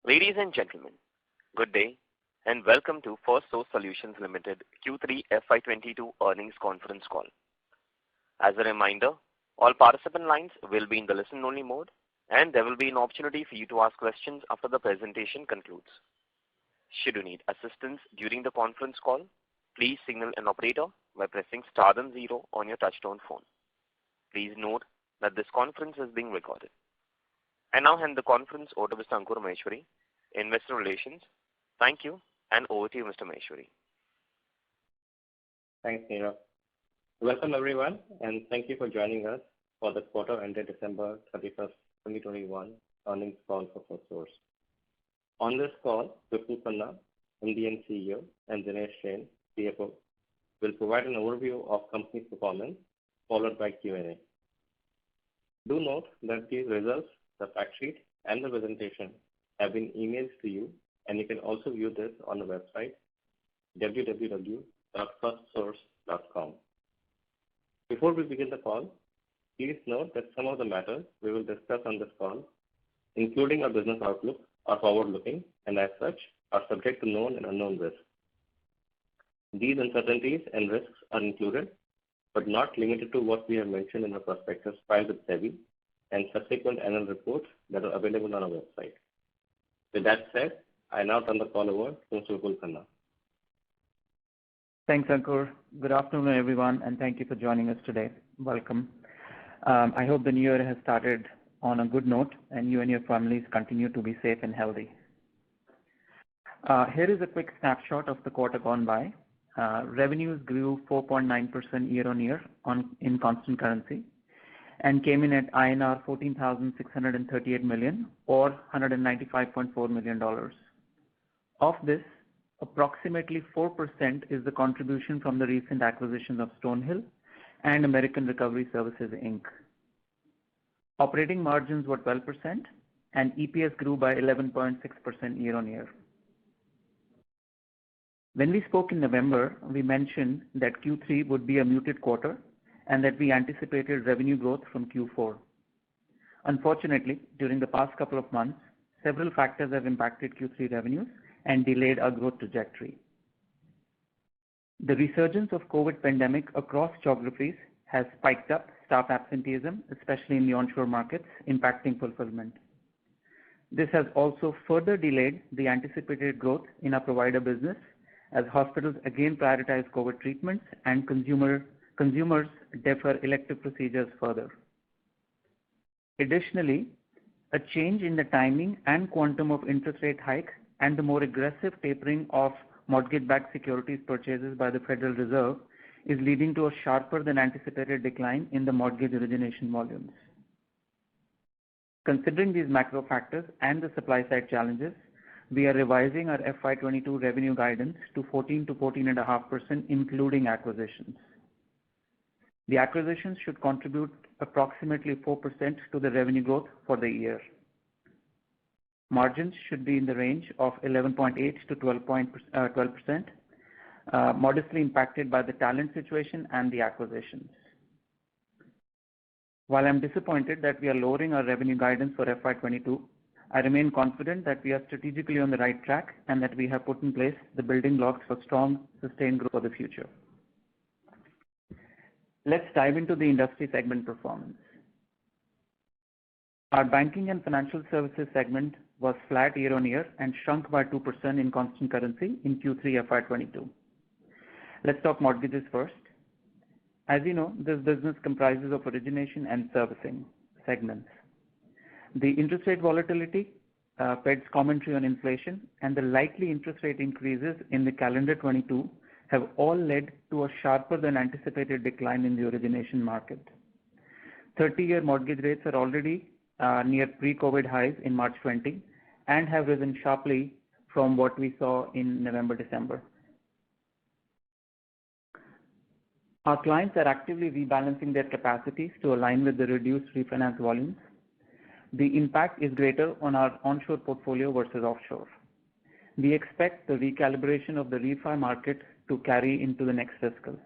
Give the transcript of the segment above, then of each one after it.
Ladies and gentlemen, good day and welcome to Firstsource Solutions Limited Q3 FY22 earnings conference call. As a reminder, all participant lines will be in the listen-only mode, and there will be an opportunity for you to ask questions after the presentation concludes. Should you need assistance during the conference call, please signal an operator by pressing star then 0 on your touchtone phone. Please note that this conference is being recorded. I now hand the conference over to Mr. Ankur Maheshwari, Investor Relations. Thank you, and over to you, Mr. Maheshwari. Thanks, Neera. Welcome, everyone, and thank you for joining us for the quarter ended December 31st, 2021 earnings call for Firstsource. On this call, Vipul Khanna, MD and CEO, and Dinesh Jain, CFO, will provide an overview of company performance, followed by Q&A. Do note that these results, the fact sheet, and the presentation have been emailed to you, and you can also view this on the website www.firstsource.com. Before we begin the call, please note that some of the matters we will discuss on this call, including our business outlook, are forward-looking and as such are subject to known and unknown risks. These uncertainties and risks are included, but not limited to what we have mentioned in the prospectus filed with SEBI and subsequent annual reports that are available on our website. With that said, I now turn the call over to Mr. Vipul Khanna. Thanks, Ankur. Good afternoon, everyone, and thank you for joining us today. Welcome. I hope the new year has started on a good note and you and your families continue to be safe and healthy. Here is a quick snapshot of the quarter gone by. Revenues grew 4.9% year-on-year in constant currency and came in at INR 14,638 million or $195.4 million. Of this, approximately 4% is the contribution from the recent acquisition of Stonehill and American Recovery Services, Inc. Operating margins were 12% and EPS grew by 11.6% year-on-year. When we spoke in November, we mentioned that Q3 would be a muted quarter and that we anticipated revenue growth from Q4. Unfortunately, during the past couple of months, several factors have impacted Q3 revenues and delayed our growth trajectory. The resurgence of COVID pandemic across geographies has spiked up staff absenteeism, especially in the onshore markets, impacting fulfillment. This has also further delayed the anticipated growth in our provider business as hospitals again prioritize COVID treatments and consumers defer elective procedures further. Additionally, a change in the timing and quantum of interest rate hike and the more aggressive tapering of mortgage-backed securities purchases by the Federal Reserve is leading to a sharper than anticipated decline in the mortgage origination volumes. Considering these macro factors and the supply side challenges, we are revising our FY22 revenue guidance to 14 to 14.5%, including acquisitions. The acquisitions should contribute approximately 4% to the revenue growth for the year. Margins should be in the range of 11.8 to 12%, modestly impacted by the talent situation and the acquisitions. While I'm disappointed that we are lowering our revenue guidance for FY22, I remain confident that we are strategically on the right track and that we have put in place the building blocks for strong, sustained growth for the future. Let's dive into the industry segment performance. Our banking and financial services segment was flat year-on-year and shrunk by 2% in constant currency in Q3 FY22. Let's talk mortgages first. As you know, this business comprises of origination and servicing segments. The interest rate volatility, Fed's commentary on inflation, and the likely interest rate increases in the calendar 22 have all led to a sharper than anticipated decline in the origination market. 30-year mortgage rates are already near pre-COVID highs in March 20 and have risen sharply from what we saw in November, December. Our clients are actively rebalancing their capacities to align with the reduced refinance volumes. The impact is greater on our onshore portfolio versus offshore. We expect the recalibration of the refi market to carry into the next fiscal.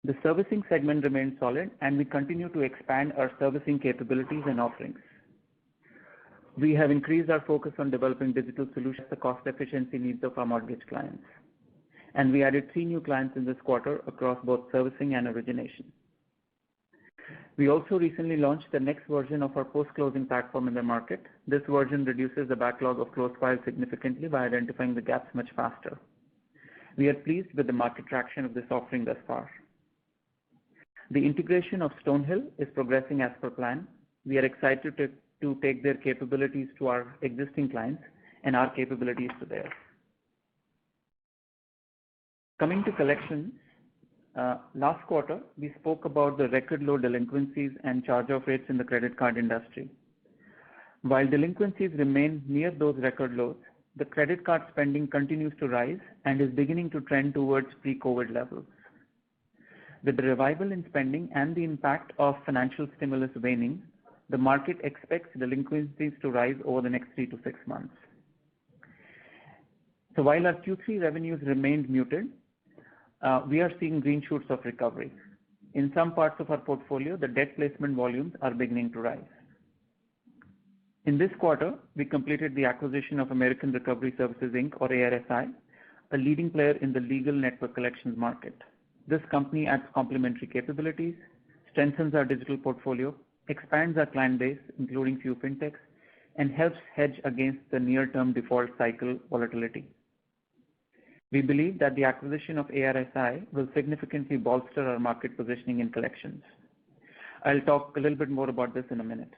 The servicing segment remains solid and we continue to expand our servicing capabilities and offerings. We have increased our focus on developing digital solutions for the cost efficiency needs of our mortgage clients. And we added 3 new clients in this quarter across both servicing and origination. We also recently launched the next version of our post-closing platform in the market. This version reduces the backlog of closed files significantly by identifying the gaps much faster. We are pleased with the market traction of this offering thus far. The integration of Stonehill is progressing as per plan. We are excited to take their capabilities to our existing clients and our capabilities to theirs. Coming to collections, last quarter, we spoke about the record low delinquencies and charge-off rates in the credit card industry. While delinquencies remain near those record lows, the credit card spending continues to rise and is beginning to trend towards pre-COVID levels. With the revival in spending and the impact of financial stimulus waning, the market expects delinquencies to rise over the next 3 to 6 months. So while our Q3 revenues remained muted, we are seeing green shoots of recovery. In some parts of our portfolio, the debt placement volumes are beginning to rise. In this quarter, we completed the acquisition of American Recovery Services Inc., or ARSI, a leading player in the legal network collections market. This company adds complementary capabilities, strengthens our digital portfolio, expands our client base, including few fintechs, and helps hedge against the near-term default cycle volatility. We believe that the acquisition of ARSI will significantly bolster our market positioning in collections. I'll talk a little bit more about this in a minute.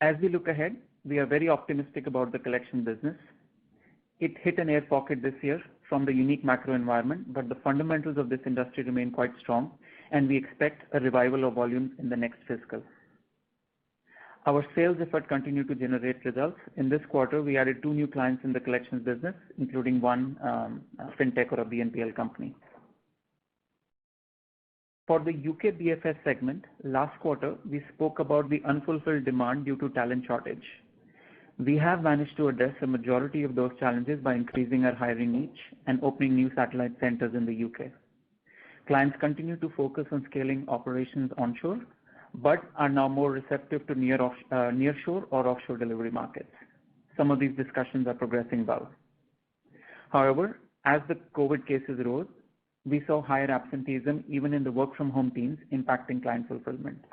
As we look ahead, we are very optimistic about the collection business. It hit an air pocket this year from the unique macro environment, but the fundamentals of this industry remain quite strong, and we expect a revival of volumes in the next fiscal. Our sales effort continue to generate results. In this quarter, we added 2 new clients in the collections business, including one fintech or a BNPL company. For the UK BFS segment, last quarter, we spoke about the unfulfilled demand due to talent shortage. We have managed to address a majority of those challenges by increasing our hiring niche and opening new satellite centers in the UK. Clients continue to focus on scaling operations onshore, but are now more receptive to nearshore or offshore delivery markets. Some of these discussions are progressing well. However, as the COVID cases rose, we saw higher absenteeism even in the work-from-home teams, impacting client fulfillment.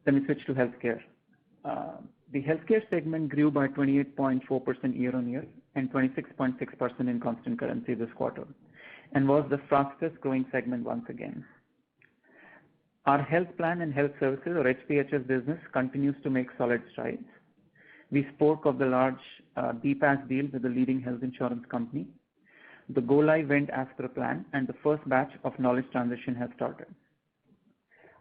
Let me switch to healthcare. The healthcare segment grew by 28.4% year-on-year and 26.6% in constant currency this quarter, and was the fastest growing segment once again. Our health plan and health services, or HPHS business, continues to make solid strides. We spoke of the large BPaaS deal with the leading health insurance company. The go-live went as per plan, and the first batch of knowledge transition has started.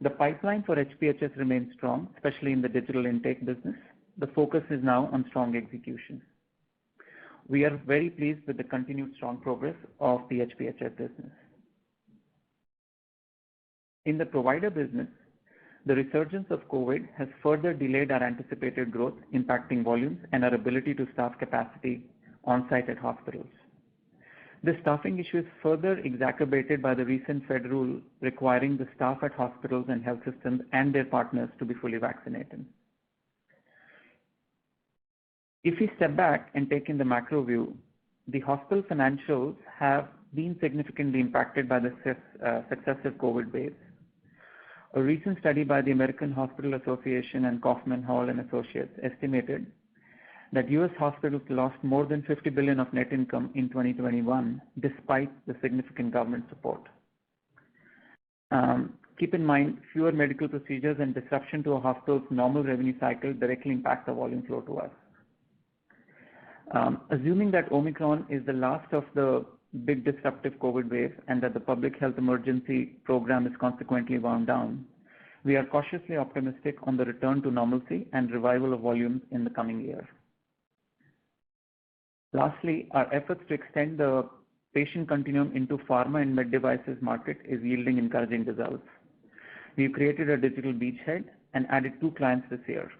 The pipeline for HPHS remains strong, especially in the digital intake business. The focus is now on strong execution. We are very pleased with the continued strong progress of the HPHS business. In the provider business, the resurgence of COVID has further delayed our anticipated growth, impacting volumes and our ability to staff capacity on-site at hospitals. This staffing issue is further exacerbated by the recent Fed rule requiring the staff at hospitals and health systems and their partners to be fully vaccinated. If we step back and take in the macro view, the hospital financials have been significantly impacted by the successive COVID waves. A recent study by the American Hospital Association and Kaufman Hall and Associates estimated that U.S. hospitals lost more than $50 billion of net income in 2021, despite the significant government support. Keep in mind, fewer medical procedures and disruption to a hospital's normal revenue cycle directly impact the volume flow to us. Assuming that Omicron is the last of the big disruptive COVID wave and that the public health emergency program is consequently wound down, we are cautiously optimistic on the return to normalcy and revival of volumes in the coming year. Lastly, our efforts to extend the patient continuum into pharma and med devices market is yielding encouraging results. We've created a digital beachhead and added 2 clients this year.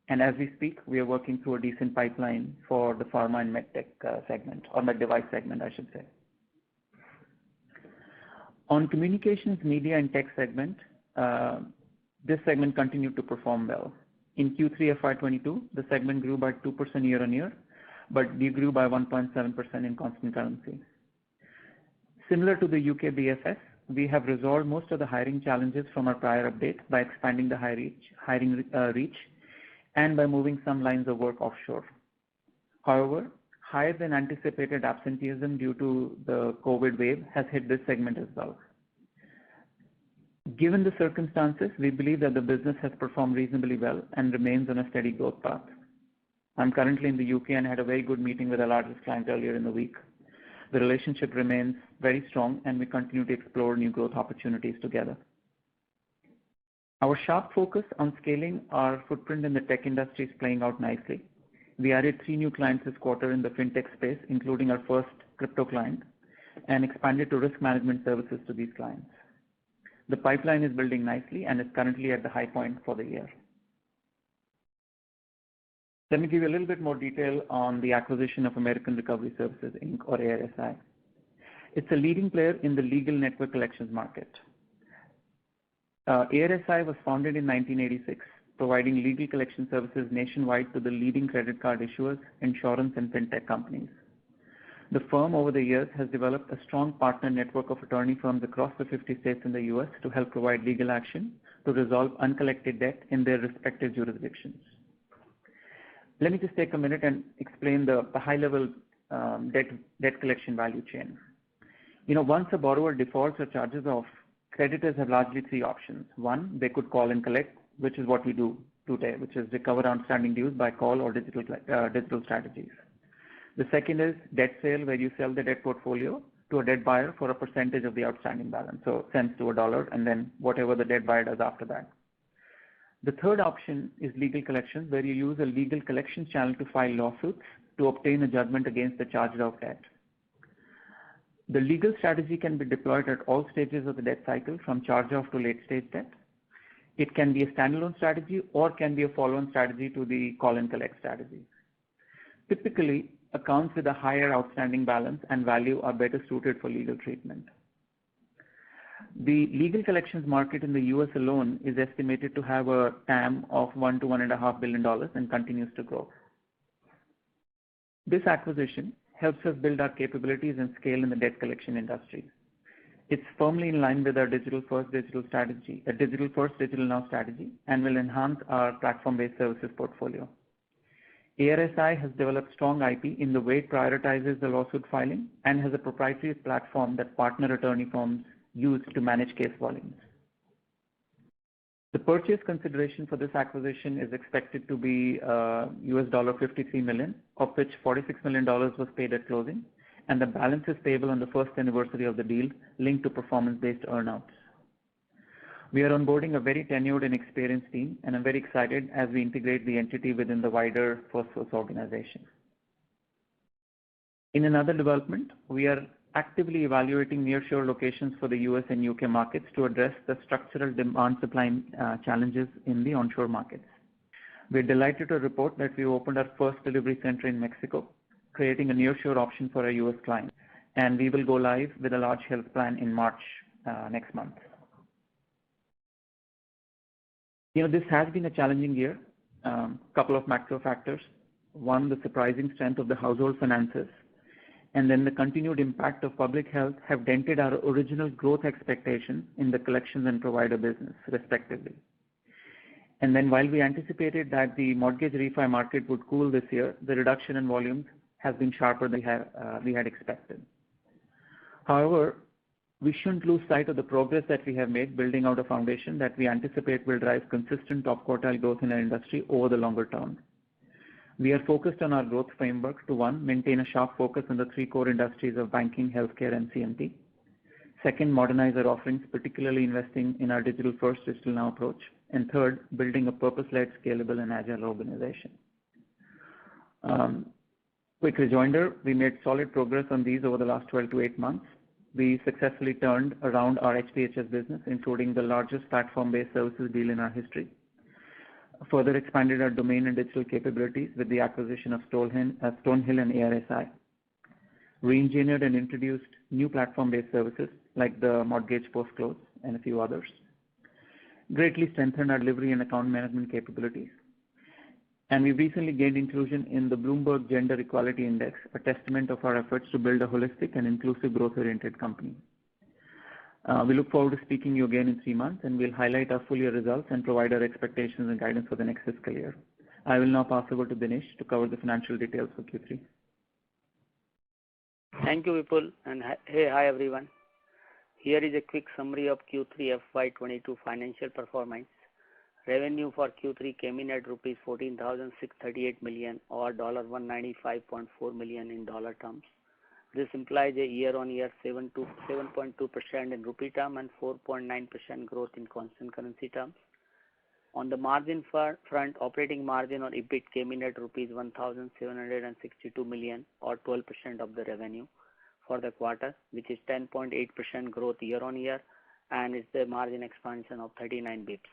And as we speak, we are working through a decent pipeline for the pharma and med tech segment, or med device segment, I should say. On communications, media, and tech segment, this segment continued to perform well. In Q3 FY22, the segment grew by 2% year-on-year, but degrew by 1.7% in constant currency. Similar to the UK BFS, we have resolved most of the hiring challenges from our prior update by expanding the hiring reach and by moving some lines of work offshore. However, higher than anticipated absenteeism due to the COVID wave has hit this segment as well. Given the circumstances, we believe that the business has performed reasonably well and remains on a steady growth path. I'm currently in the UK and had a very good meeting with our largest client earlier in the week. The relationship remains very strong and we continue to explore new growth opportunities together. Our sharp focus on scaling our footprint in the tech industry is playing out nicely. We added 3 new clients this quarter in the fintech space, including our first crypto client, and expanded to risk management services to these clients. The pipeline is building nicely and is currently at the high point for the year. Let me give you a little bit more detail on the acquisition of American Recovery Services, Inc., or ARSI. It's a leading player in the legal network collections market. ARSI was founded in 1986, providing legal collection services nationwide to the leading credit card issuers, insurance, and fintech companies. The firm over the years has developed a strong partner network of attorney firms across the 50 states in the US to help provide legal action to resolve uncollected debt in their respective jurisdictions. Let me just take a minute and explain the high-level debt collection value chain. Once a borrower defaults or charges off, creditors have largely 3 options. One, they could call and collect, which is what we do today, which is recover outstanding dues by call or digital strategies. The second is debt sale, where you sell the debt portfolio to a debt buyer for a percentage of the outstanding balance, so cents to a dollar, and then whatever the debt buyer does after that. The third option is legal collections, where you use a legal collections channel to file lawsuits to obtain a judgment against the charged off debt. The legal strategy can be deployed at all stages of the debt cycle, from charge off to late stage debt. It can be a standalone strategy or can be a follow-on strategy to the call and collect strategy. Typically, accounts with a higher outstanding balance and value are better suited for legal treatment. The legal collections market in the US alone is estimated to have a TAM of $1 to $1.5 billion and continues to grow. This acquisition helps us build our capabilities and scale in the debt collection industry. It's firmly in line with our digital first, digital now strategy, and will enhance our platform-based services portfolio. ARSI has developed strong IP in the way it prioritizes the lawsuit filing and has a proprietary platform that partner attorney firms use to manage case volumes. The purchase consideration for this acquisition is expected to be $53 million, of which $46 million was paid at closing, and the balance is payable on the first anniversary of the deal, linked to performance-based earnouts. We are onboarding a very tenured and experienced team, and I'm very excited as we integrate the entity within the wider Firstsource organization. In another development, we are actively evaluating nearshore locations for the US and UK markets to address the structural demand-supply challenges in the onshore markets. We're delighted to report that we opened our first delivery center in Mexico, creating a nearshore option for our US clients, and we will go live with a large health plan in March next month. This has been a challenging year. Couple of macro factors. One, the surprising strength of the household finances, and then the continued impact of public health have dented our original growth expectations in the collections and provider business, respectively. And then while we anticipated that the mortgage refi market would cool this year, the reduction in volumes has been sharper than we had expected. However, we shouldn't lose sight of the progress that we have made building out a foundation that we anticipate will drive consistent top quartile growth in our industry over the longer term. We are focused on our growth framework to, 1, maintain a sharp focus on the 3 core industries of banking, healthcare, and CMT. Second, modernize our offerings, particularly investing in our digital first, digital now approach. And third, building a purpose-led, scalable, and agile organization. Quick rejoinder, we made solid progress on these over the last 12 to 8 months. We successfully turned around our HPHS business, including the largest platform-based services deal in our history. Further expanded our domain and digital capabilities with the acquisition of Stonehill and ARSI. Re-engineered and introduced new platform-based services like the mortgage post-close and a few others. greatly strengthened our delivery and account management capabilities. And we recently gained inclusion in the Bloomberg Gender Equality Index, a testament of our efforts to build a holistic and inclusive growth-oriented company. We look forward to speaking to you again in 3 months, and we'll highlight our full year results and provide our expectations and guidance for the next fiscal year. I will now pass over to Dinesh to cover the financial details for Q3. Thank you, Vipul, and hi everyone. Here is a quick summary of Q3 FY22 financial performance. Revenue for Q3 came in at rupees 14,638 million or $195.4 million in dollar terms. This implies a year-on-year 7.2% in rupee term and 4.9% growth in constant currency terms. On the margin front, operating margin or EBIT came in at rupees 1,762 million or 12% of the revenue for the quarter, which is 10.8% growth year-on-year and is the margin expansion of 39 bips.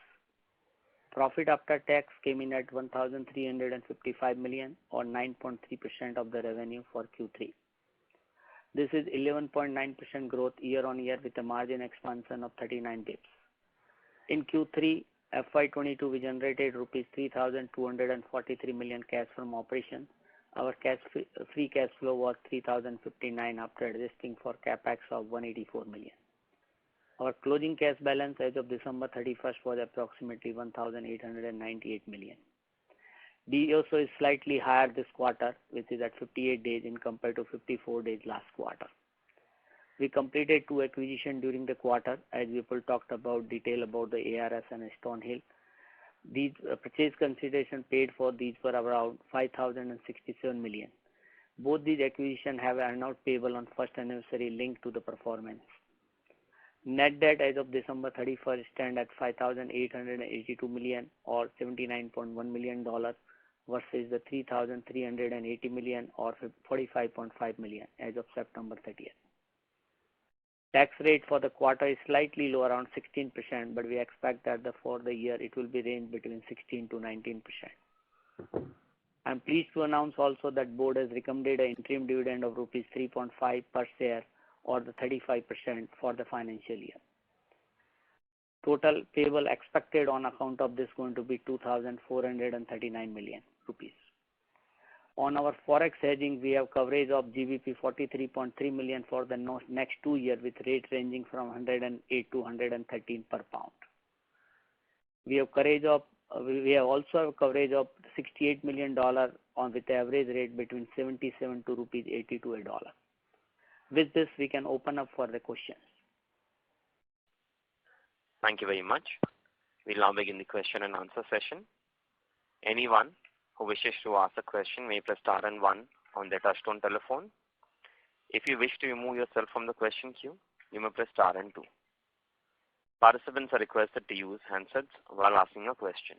Profit after tax came in at 1,355 million or 9.3% of the revenue for Q3. This is 11.9% growth year-on-year with a margin expansion of 39 bips. In Q3 FY22, we generated rupees 3,243 million cash from operations. Our free cash flow was 3,059 after adjusting for capex of 184 million. Our closing cash balance as of December 31st was approximately 1,898 million. DSO is slightly higher this quarter, which is at 58 days in compared to 54 days last quarter. We completed 2 acquisitions during the quarter, as Vipul talked about detail about the ARS and Stonehill. These purchase consideration paid for these were around 5,067 million. Both these acquisitions have earnout payable on first anniversary linked to the performance. Net debt as of December 31st stand at 5,882 million or $79.1 million versus the 3,380 million or 45.5 million as of September 30th. Tax rate for the quarter is slightly low, around 16%, but we expect that for the year it will be range between 16 to 19%. I'm pleased to announce also that board has recommended an interim dividend of rupees 3.5 per share or the 35% for the financial year. Total payable expected on account of this going to be 2,439 million rupees. On our forex hedging, we have coverage of GBP 43.3 million for the next 2 years with rate ranging from 108 to 113 per pound. We have also have coverage of $68 million on with the average rate between 77 to rupees 80 to a dollar. With this, we can open up for the questions. Thank you very much. We'll now begin the question and answer session. Anyone who wishes to ask a question may press star and 1 on their touchtone telephone. If you wish to remove yourself from the question queue, you may press star and 2. Participants are requested to use handsets while asking a question.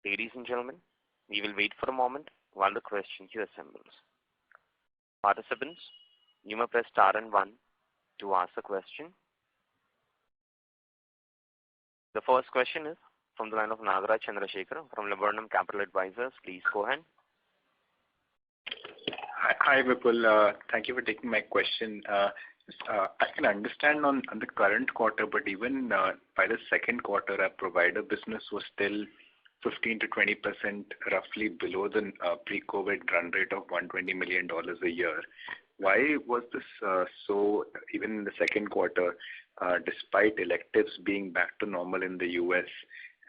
Ladies and gentlemen, we will wait for a moment while the question queue assembles. Participants, you may press star and 1 to ask a question. The first question is from the line of Nagaraj Chandrasekhar from Laburnum Capital Advisors. Please go ahead. Hi Vipul. Thank you for taking my question. I can understand on the current quarter, but even by the second quarter, our provider business was still 15 to 20% roughly below the pre-COVID run rate of $120 million a year. Why was this so even in the second quarter, despite electives being back to normal in the US?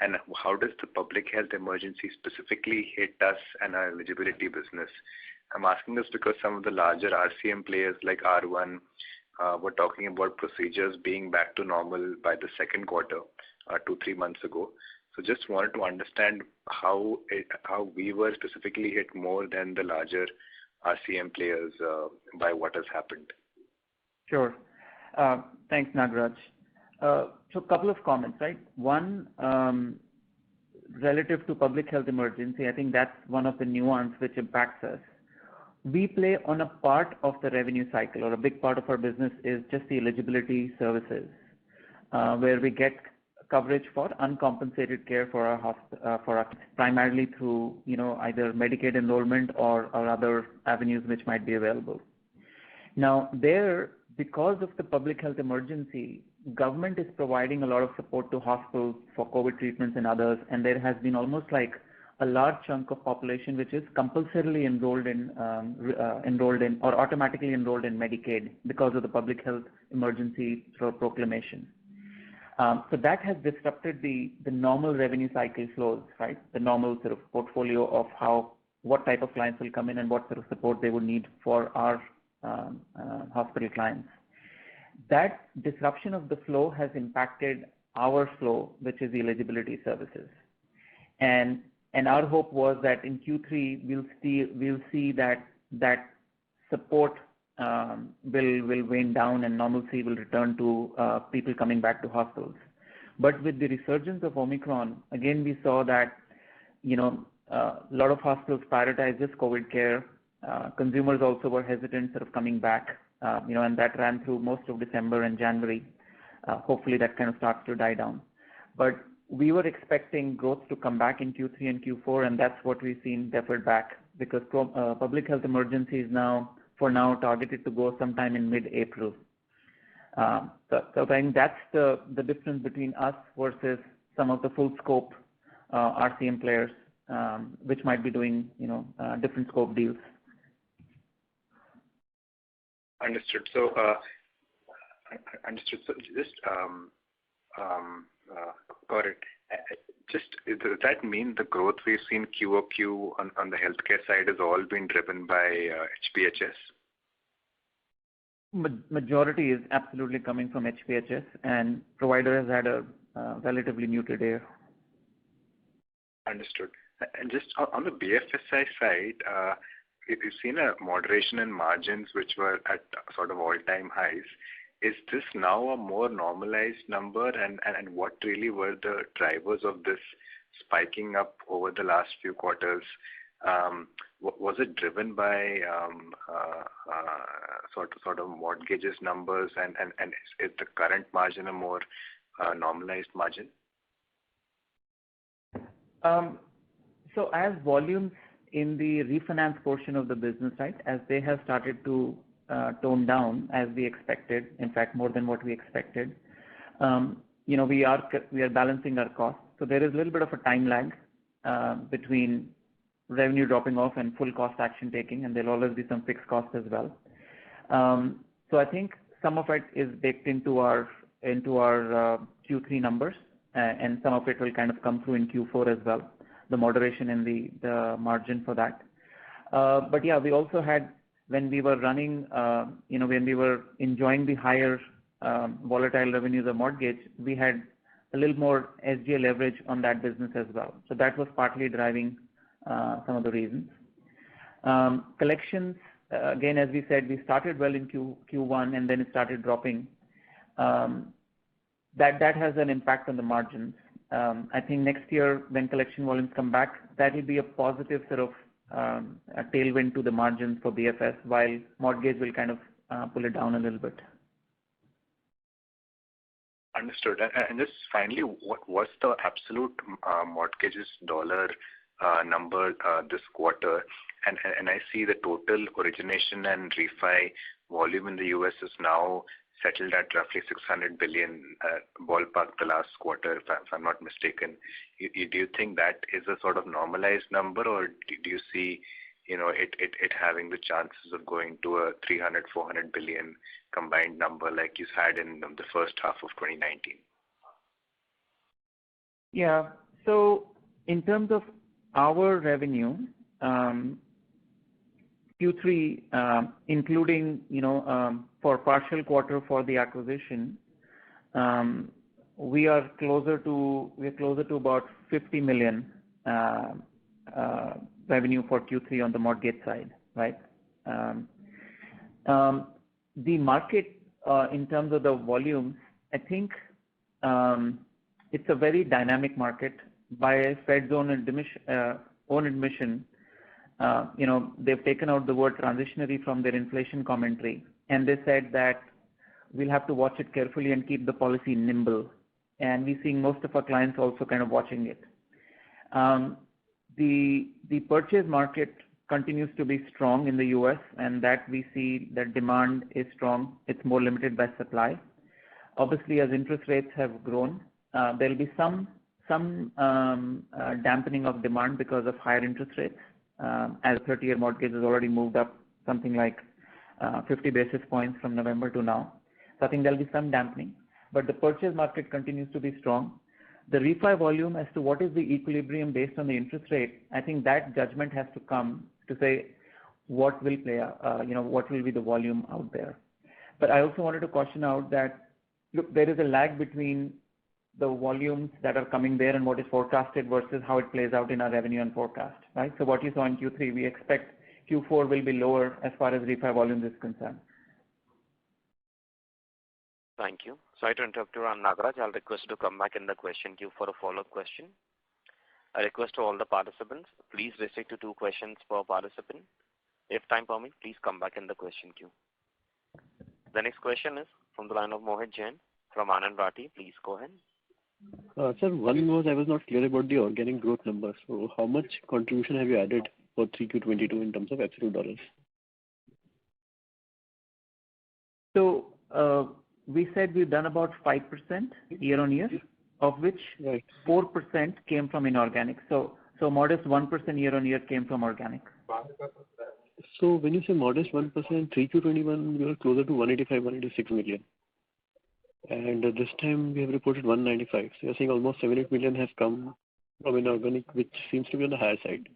And how does the public health emergency specifically hit us and our eligibility business? I'm asking this because some of the larger RCM players like R1 were talking about procedures being back to normal by the second quarter, 2-3 months ago. So just wanted to understand how we were specifically hit more than the larger RCM players by what has happened. Sure. Thanks, Nagaraj. So a couple of comments, right? One, relative to public health emergency, I think that's one of the nuance which impacts us. We play on a part of the revenue cycle, or a big part of our business is just the eligibility services, where we get coverage for uncompensated care for our primarily through either Medicaid enrollment or other avenues which might be available. Now there, because of the public health emergency, government is providing a lot of support to hospitals for COVID treatments and others, and there has been almost like a large chunk of population which is compulsorily enrolled in or automatically enrolled in Medicaid because of the public health emergency proclamation. So that has disrupted the normal revenue cycle flows, right? The normal sort of portfolio of what type of clients will come in and what sort of support they would need for our hospital clients. That disruption of the flow has impacted our flow, which is the eligibility services. And our hope was that in Q3 we'll see that support will wane down and normalcy will return to people coming back to hospitals. But with the resurgence of Omicron, again we saw that a lot of hospitals prioritize this COVID care. Consumers also were hesitant sort of coming back, and that ran through most of December and January. Hopefully that kind of starts to die down. But we were expecting growth to come back in Q3 and Q4, and that's what we've seen deferred back because public health emergency is for now targeted to go sometime in mid-April. So I think that's the difference between us versus some of the full scope RCM players, which might be doing different scope deals. Understood. So understood. So just got it. Does that mean the growth we've seen QOQ on the healthcare side has all been driven by HPHS? Majority is absolutely coming from HPHS, and provider has had a relatively muted year. Understood. And just on the BFSI side, we've seen a moderation in margins which were at sort of all-time highs. Is this now a more normalized number, and what really were the drivers of this spiking up over the last few quarters? Was it driven by sort of mortgages numbers, and is the current margin a more normalized margin? So as volumes in the refinance portion of the business, right, as they have started to tone down as we expected, in fact more than what we expected, we are balancing our costs. So there is a little bit of a time lag between revenue dropping off and full cost action taking, and there'll always be some fixed costs as well. So I think some of it is baked into our Q3 numbers, and some of it will kind of come through in Q4 as well, the moderation in the margin for that. But yeah, we also had, when we were running, when we were enjoying the higher volatile revenues of mortgage, we had a little more SGA leverage on that business as well. So that was partly driving some of the reasons. Collections, again, as we said, we started well in Q1 and then it started dropping. That has an impact on the margins. I think next year when collection volumes come back, that will be a positive sort of a tailwind to the margins for BFS, while mortgage will kind of pull it down a little bit. Understood. And just finally, what was the absolute mortgages dollar number this quarter? And I see the total origination and refi volume in the US is now settled at roughly 600 billion ballpark the last quarter, if I'm not mistaken. Do you think that is a sort of normalized number, or do you see it having the chances of going to a 300, 400 billion combined number like you had in the first half of 2019? Yeah. So in terms of our revenue, Q3, including, for partial quarter for the acquisition, we are closer to about 50 million revenue for Q3 on the mortgage side, right? The market, in terms of the volumes, I think it's a very dynamic market. By Fed's own admission, they've taken out the word transitionary from their inflation commentary, and they said that we'll have to watch it carefully and keep the policy nimble. And we're seeing most of our clients also kind of watching it. The purchase market continues to be strong in the US, and that we see that demand is strong. It's more limited by supply. Obviously, as interest rates have grown, there will be some dampening of demand because of higher interest rates. As 30-year mortgage has already moved up something like 50 basis points from November to now. So I think there will be some dampening, but the purchase market continues to be strong. The refi volume as to what is the equilibrium based on the interest rate, I think that judgment has to come to say what will play out, what will be the volume out there. But I also wanted to caution out that, look, there is a lag between the volumes that are coming there and what is forecasted versus how it plays out in our revenue and forecast, right? So what you saw in Q3, we expect Q4 will be lower as far as refi volumes is concerned. Thank you. Sorry to interrupt you, Nagaraj. I'll request you to come back in the question queue for a follow-up question. I request to all the participants, please restrict to 2 questions per participant. If time permits, please come back in the question queue. The next question is from the line of Mohit Jain from Anand Rathi. Please go ahead. Sir, one was I was not clear about the organic growth numbers. So how much contribution have you added for 3Q22 in terms of absolute dollars? So we said we've done about 5% year on year, of which 4% came from inorganic. So modest 1% year on year came from organic. So when you say modest 1%, 3Q21 you are closer to 185, 186 million. And this time we have reported 195. So you're saying almost 7-8 million has come from inorganic, which seems to be on the higher side.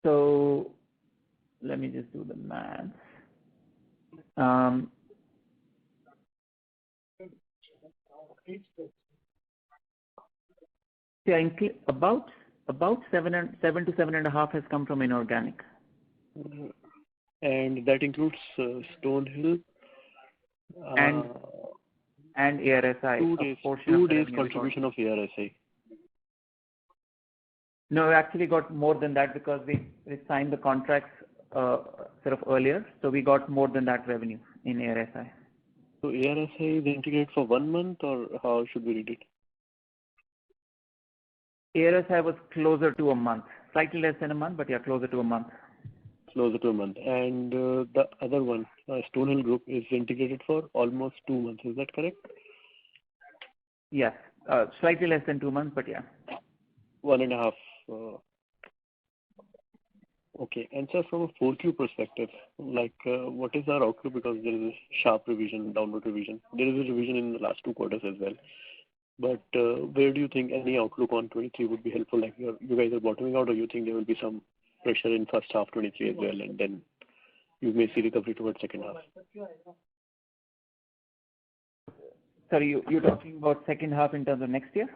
So let me just do the math. About 7 to 7.5 has come from inorganic. And that includes Stonehill and ARSI. 2 days contribution of ARSI. No, we actually got more than that because we signed the contracts sort of earlier, so we got more than that revenue in ARSI. So ARSI is integrated for 1 month, or how should we read it? ARSI was closer to a month, slightly less than a month, but yeah, closer to a month. Closer to a month. And the other one, Stonehill Group, is integrated for almost 2 months. Is that correct? Yes, slightly less than 2 months, but yeah. 1.5. Okay. And sir, from a 4Q perspective, what is our outlook? Because there is a sharp revision, downward revision. There is a revision in the last 2 quarters as well. But where do you think any outlook on 23 would be helpful? Like you guys are bottoming out, or you think there will be some pressure in first half 23 as well, and then you may see recovery towards second half? Sorry, you're talking about second half in terms of next year?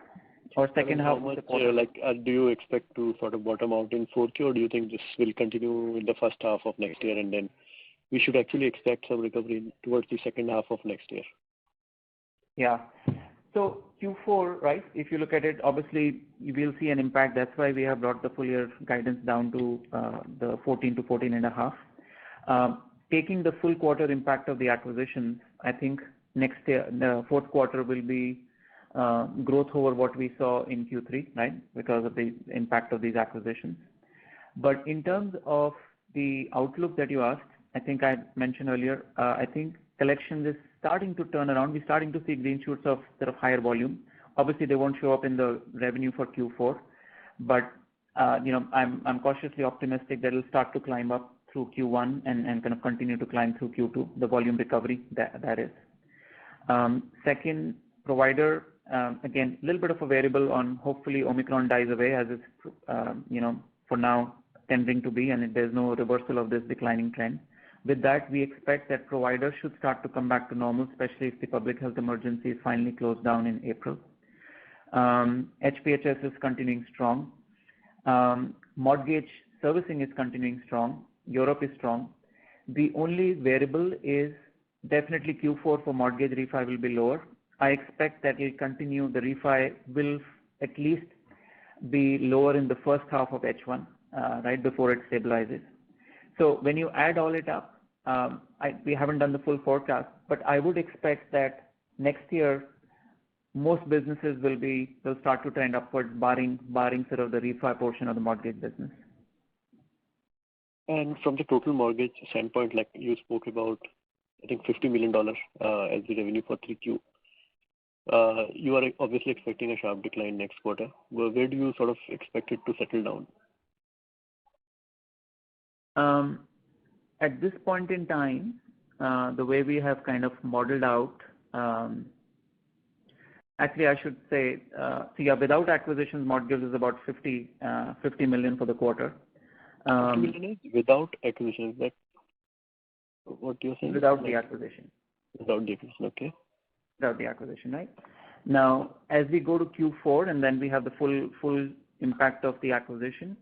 Or second half of the quarter? Do you expect to sort of bottom out in 4Q, or do you think this will continue in the first half of next year, and then we should actually expect some recovery towards the second half of next year? Yeah. So Q4, right, if you look at it, obviously you will see an impact. That's why we have brought the full year guidance down to the 14 to 14.5. Taking the full quarter impact of the acquisitions, I think next year, the fourth quarter will be growth over what we saw in Q3, right, because of the impact of these acquisitions. But in terms of the outlook that you asked, I think I mentioned earlier, I think collections is starting to turn around. We're starting to see green shoots of sort of higher volume. Obviously, they won't show up in the revenue for Q4, but I'm cautiously optimistic that it'll start to climb up through Q1 and kind of continue to climb through Q2. The volume recovery that is. Second, provider, again, a little bit of a variable on hopefully Omicron dies away as it's for now tending to be, and there's no reversal of this declining trend. With that, we expect that providers should start to come back to normal, especially if the public health emergency is finally closed down in April. HPHS is continuing strong. Mortgage servicing is continuing strong. Europe is strong. The only variable is definitely Q4 for mortgage refi will be lower. I expect that it will continue. The refi will at least be lower in the first half of H1, right, before it stabilizes. So when you add all it up, we haven't done the full forecast, but I would expect that next year most businesses will start to trend upwards, barring sort of the refi portion of the mortgage business. And from the total mortgage standpoint, like you spoke about, I think $50 million as the revenue for 3Q. You are obviously expecting a sharp decline next quarter. Where do you sort of expect it to settle down? At this point in time, the way we have kind of modeled out, actually I should say, without acquisitions, mortgage is about 50 million for the quarter. 50 million is without acquisition, is that what you're saying? Without the acquisition. Without the acquisition, okay. Without the acquisition, right? Now, as we go to Q4 and then we have the full impact of the acquisition,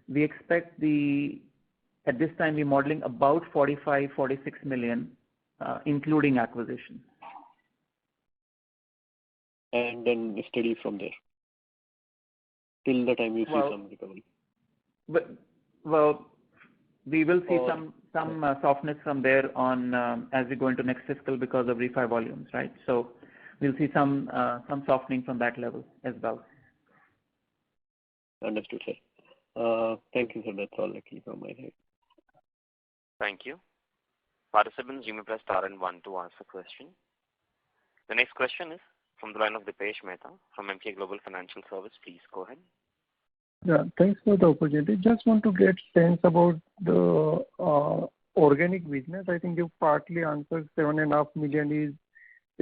we expect at this time we're modeling about 45-46 million, including acquisition. And then steady from there till the time you see some recovery. Well, we will see some softness from there on as we go into next fiscal because of refi volumes, right? So we'll see some softening from that level as well. Understood, sir. Thank you, sir. That's all actually from my side. Thank you. Participants, you may press star and 1 to ask a question. The next question is from the line of Dipesh Mehta from Emkay Global Financial Service. Please go ahead. Yeah, thanks for the opportunity. Just want to get sense about the organic business. I think you partly answered 7.5 million is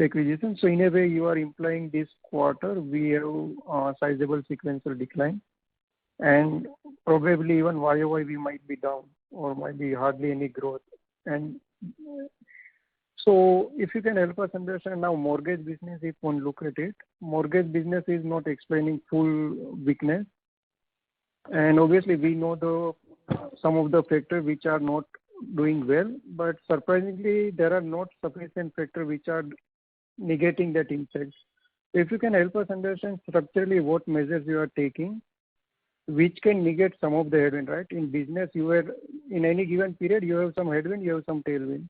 acquisition. So in a way, you are implying this quarter we have a sizable sequential decline, and probably even YOY we might be down or might be hardly any growth. And so if you can help us understand now mortgage business, if one look at it, mortgage business is not explaining full weakness. And obviously we know some of the factors which are not doing well, but surprisingly there are not sufficient factors which are negating that impact. If you can help us understand structurally what measures you are taking, which can negate some of the headwind, right? In business, in any given period, you have some headwind, you have some tailwind.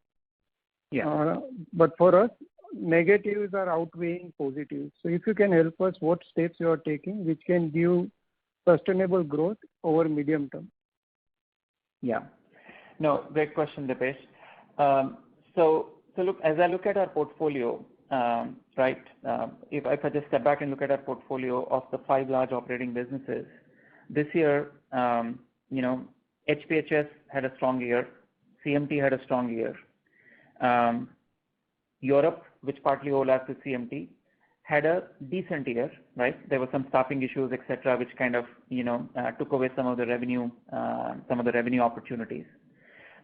Yeah. But for us, negatives are outweighing positives. So if you can help us, what steps you are taking which can give sustainable growth over medium term? Yeah. No, great question, Dipesh. So look, as I look at our portfolio, right, if I just step back and look at our portfolio of the 5 large operating businesses, this year, HPHS had a strong year, CMT had a strong year. Europe, which partly overlaps with CMT, had a decent year, right? There were some staffing issues, etc., which kind of, took away some of the revenue opportunities.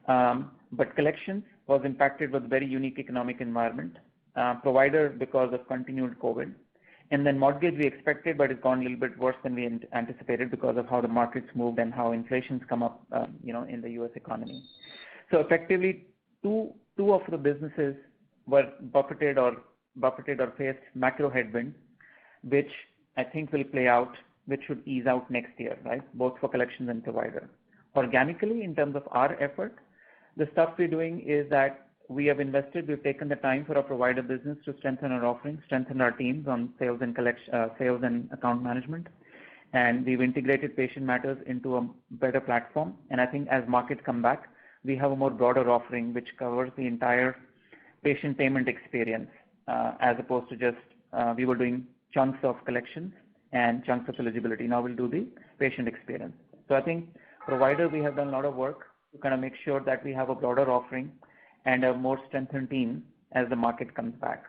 But collections was impacted with very unique economic environment, provider because of continued COVID. And then mortgage we expected, but it's gone a little bit worse than we anticipated because of how the markets moved and how inflation's come up, in the U.S. economy. So effectively, two of the businesses were buffeted or faced macro headwinds, which I think will play out, which should ease out next year, right? Both for collections and provider. Organically, in terms of our effort, the stuff we're doing is that we've taken the time for our provider business to strengthen our offerings, strengthen our teams on sales and account management. And we've integrated patient matters into a better platform. And I think as markets come back, we have a more broader offering which covers the entire patient payment experience, as opposed to just we were doing chunks of collections and chunks of eligibility. Now we'll do the patient experience. So I think provider, we have done a lot of work to kind of make sure that we have a broader offering and a more strengthened team as the market comes back.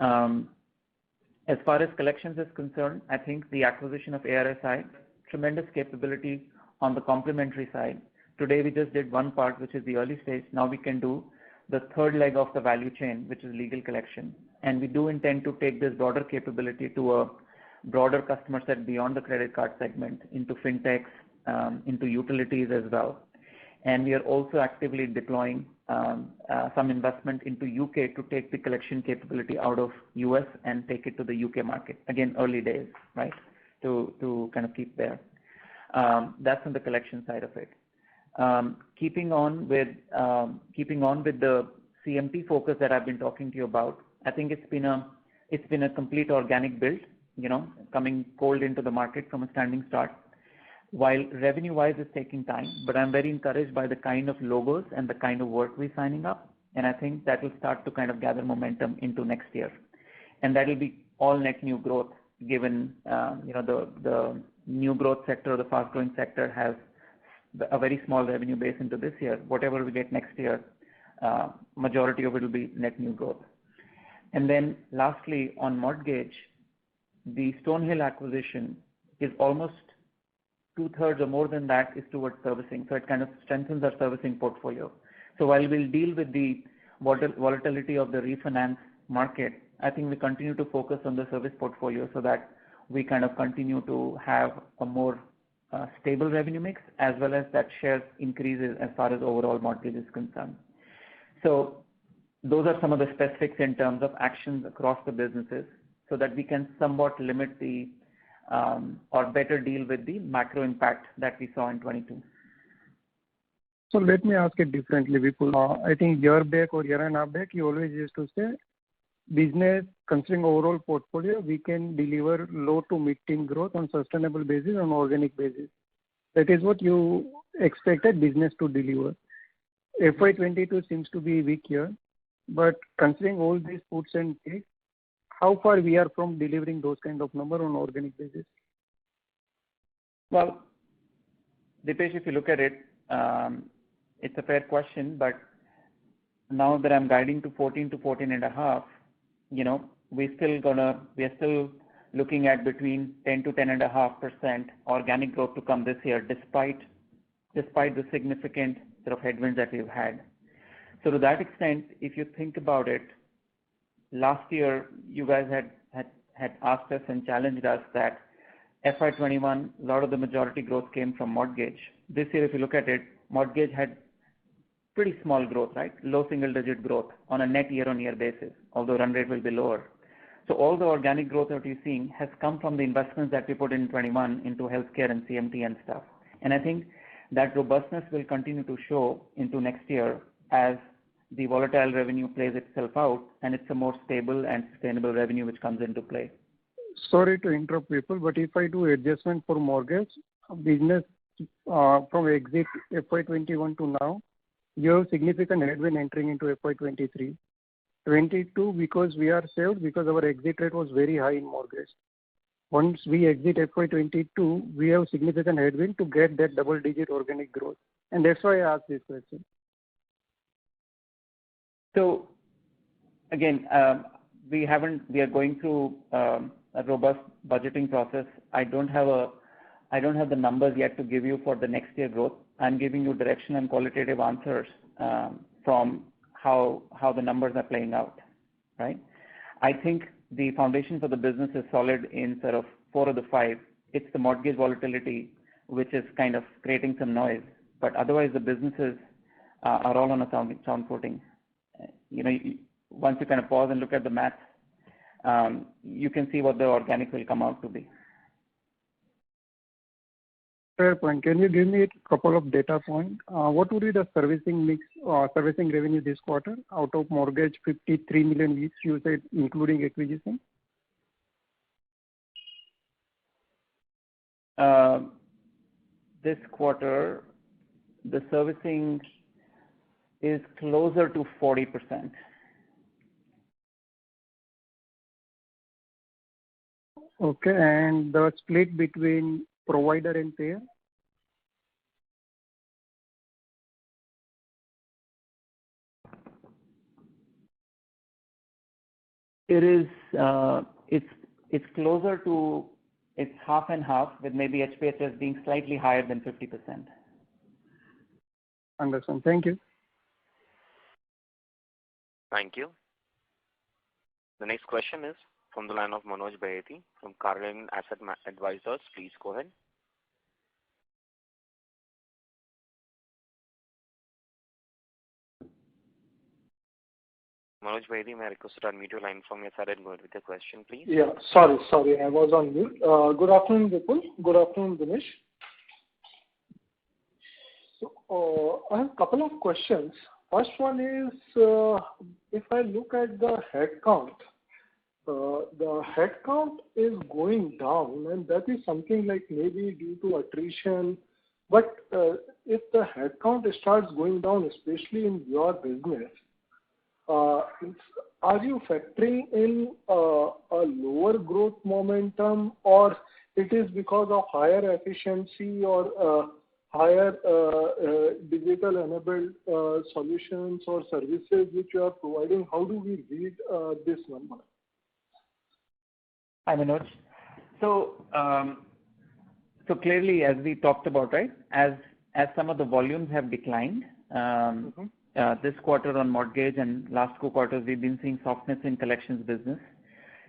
As far as collections is concerned, I think the acquisition of ARSI, tremendous capability on the complementary side. Today we just did one part, which is the early stage. Now we can do the third leg of the value chain, which is legal collection. And we do intend to take this broader capability to a broader customer set beyond the credit card segment, into fintechs, into utilities as well. And we are also actively deploying some investment into UK to take the collection capability out of US and take it to the UK market. Again, early days, right? To kind of keep there. That's on the collection side of it. Keeping on with the CMT focus that I've been talking to you about, I think it's been a complete organic build, coming cold into the market from a standing start. while revenue-wise it's taking time, but I'm very encouraged by the kind of logos and the kind of work we're signing up. And I think that will start to kind of gather momentum into next year. And that will be all net new growth, given the new growth sector or the fast-growing sector has a very small revenue base into this year. Whatever we get next year, majority of it will be net new growth. And then lastly, on mortgage, the Stonehill acquisition is almost 2/3 or more than that is towards servicing. So it kind of strengthens our servicing portfolio. So while we'll deal with the volatility of the refinance market, I think we continue to focus on the service portfolio so that we kind of continue to have a more stable revenue mix, as well as that share increases as far as overall mortgage is concerned. So those are some of the specifics in terms of actions across the businesses so that we can somewhat limit the or better deal with the macro impact that we saw in 22. So let me ask it differently, Vipul. I think year back or year and a half back, you always used to say business, considering overall portfolio, we can deliver low to mid-teen growth on sustainable basis, on organic basis. That is what you expected business to deliver. FY22 seems to be a weak year, but considering all these puts and takes, how far we are from delivering those kind of number on organic basis? Well, Dipesh, if you look at it, it's a fair question, but now that I'm guiding to 14 to 14.5, we're still looking at between 10 to 10.5% organic growth to come this year, despite the significant sort of headwinds that we've had. So to that extent, if you think about it, last year you guys had asked us and challenged us that FY21, a lot of the majority growth came from mortgage. This year, if you look at it, mortgage had pretty small growth, right? Low single-digit growth on a net year-on-year basis, although run rate will be lower. So all the organic growth that you're seeing has come from the investments that we put in 21 into healthcare and CMT and stuff. And I think that robustness will continue to show into next year as the volatile revenue plays itself out, and it's a more stable and sustainable revenue which comes into play. Sorry to interrupt people, but if I do adjustment for mortgage business from exit FY21 to now, you have significant headwind entering into FY23. 22 because we are saved because our exit rate was very high in mortgage. Once we exit FY22, we have significant headwind to get that double-digit organic growth, and that's why I asked this question. So again, we are going through a robust budgeting process. I don't have the numbers yet to give you for the next year growth. I'm giving you direction and qualitative answers from how the numbers are playing out, right? I think the foundation for the business is solid in sort of 4 of the 5. It's the mortgage volatility which is kind of creating some noise, but otherwise the businesses are all on a sound footing. Once you kind of pause and look at the math, you can see what the organic will come out to be. Fair point. Can you give me a couple of data points? What would be the servicing mix, servicing revenue this quarter out of mortgage 53 million, which you said including acquisition? This quarter, the servicing is closer to 40%. Okay, and the split between provider and payer? It is, it's closer to, it's half and half, with maybe HPHS being slightly higher than 50%. Understand. Thank you. Thank you. The next question is from the line of Manoj Baheti from Carlin Asset Advisors. Please go ahead. Manoj Baheti, may I request to unmute your line from your side and go ahead with your question, please? Yeah, sorry, I was on mute. Good afternoon, Vipul. Good afternoon, Dinesh. So, I have a couple of questions. First one is, if I look at the head count, the headcount is going down, and that is something like maybe due to attrition. But if the headcount starts going down, especially in your business, are you factoring in a lower growth momentum, or it is because of higher efficiency or higher digital-enabled solutions or services which you are providing? How do we read this number? Hi, Manoj. So clearly, as we talked about, right, as some of the volumes have declined, this quarter on mortgage and last 2 quarters, we've been seeing softness in collections business.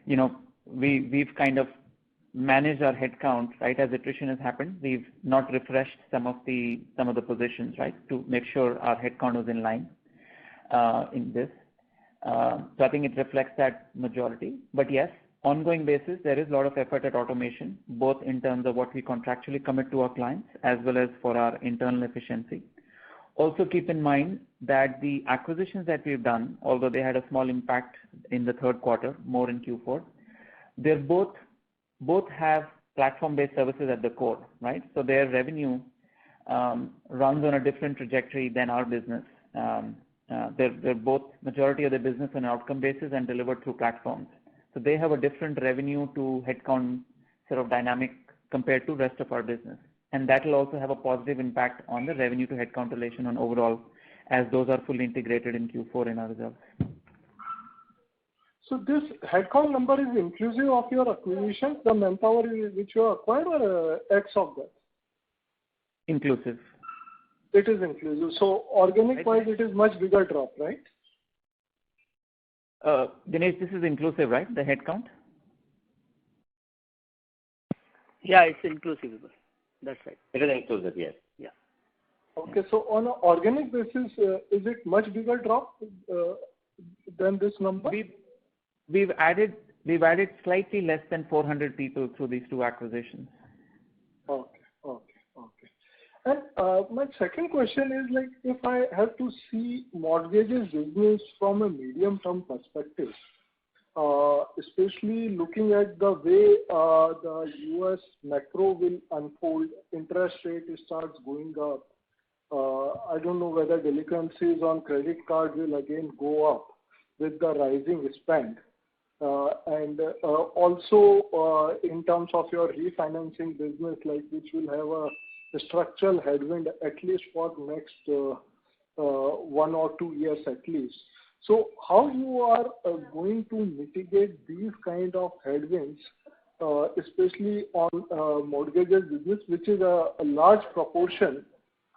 You know, we've kind of managed our headcount, right, as attrition has happened. We've not refreshed some of the positions, right, to make sure our headcount was in line in this. So I think it reflects that majority. But yes, ongoing basis, there is a lot of effort at automation, both in terms of what we contractually commit to our clients as well as for our internal efficiency. Also keep in mind that the acquisitions that we've done, although they had a small impact in the 3rd quarter, more in Q4, they're both have platform-based services at the core, right? So their revenue runs on a different trajectory than our business. They're both majority of the business on an outcome basis and delivered through platforms. So they have a different revenue to headcount sort of dynamic compared to rest of our business. And that will also have a positive impact on the revenue to headcount relation on overall, as those are fully integrated in Q4 in our results. So this headcount number is inclusive of your acquisitions, the manpower which you acquired, or X of that? Inclusive. It is inclusive. So organic-wise, it is much bigger drop, right? Dinesh, this is inclusive, right? The headcount? Yeah, it's inclusive. That's right. It is inclusive, yes. Yeah. Okay, so on an organic basis, is it much bigger drop than this number? We've added slightly less than 400 people through these 2 acquisitions. Okay. And my second question is, like, if I have to see mortgages business from a medium-term perspective, especially looking at the way the U.S. macro will unfold, interest rate starts going up. I don't know whether delinquencies on credit card will again go up with the rising spend. And also in terms of your refinancing business, like, which will have a structural headwind at least for next 1 or 2 years at least. So how you are going to mitigate these kind of headwinds, especially on mortgages business, which is a large proportion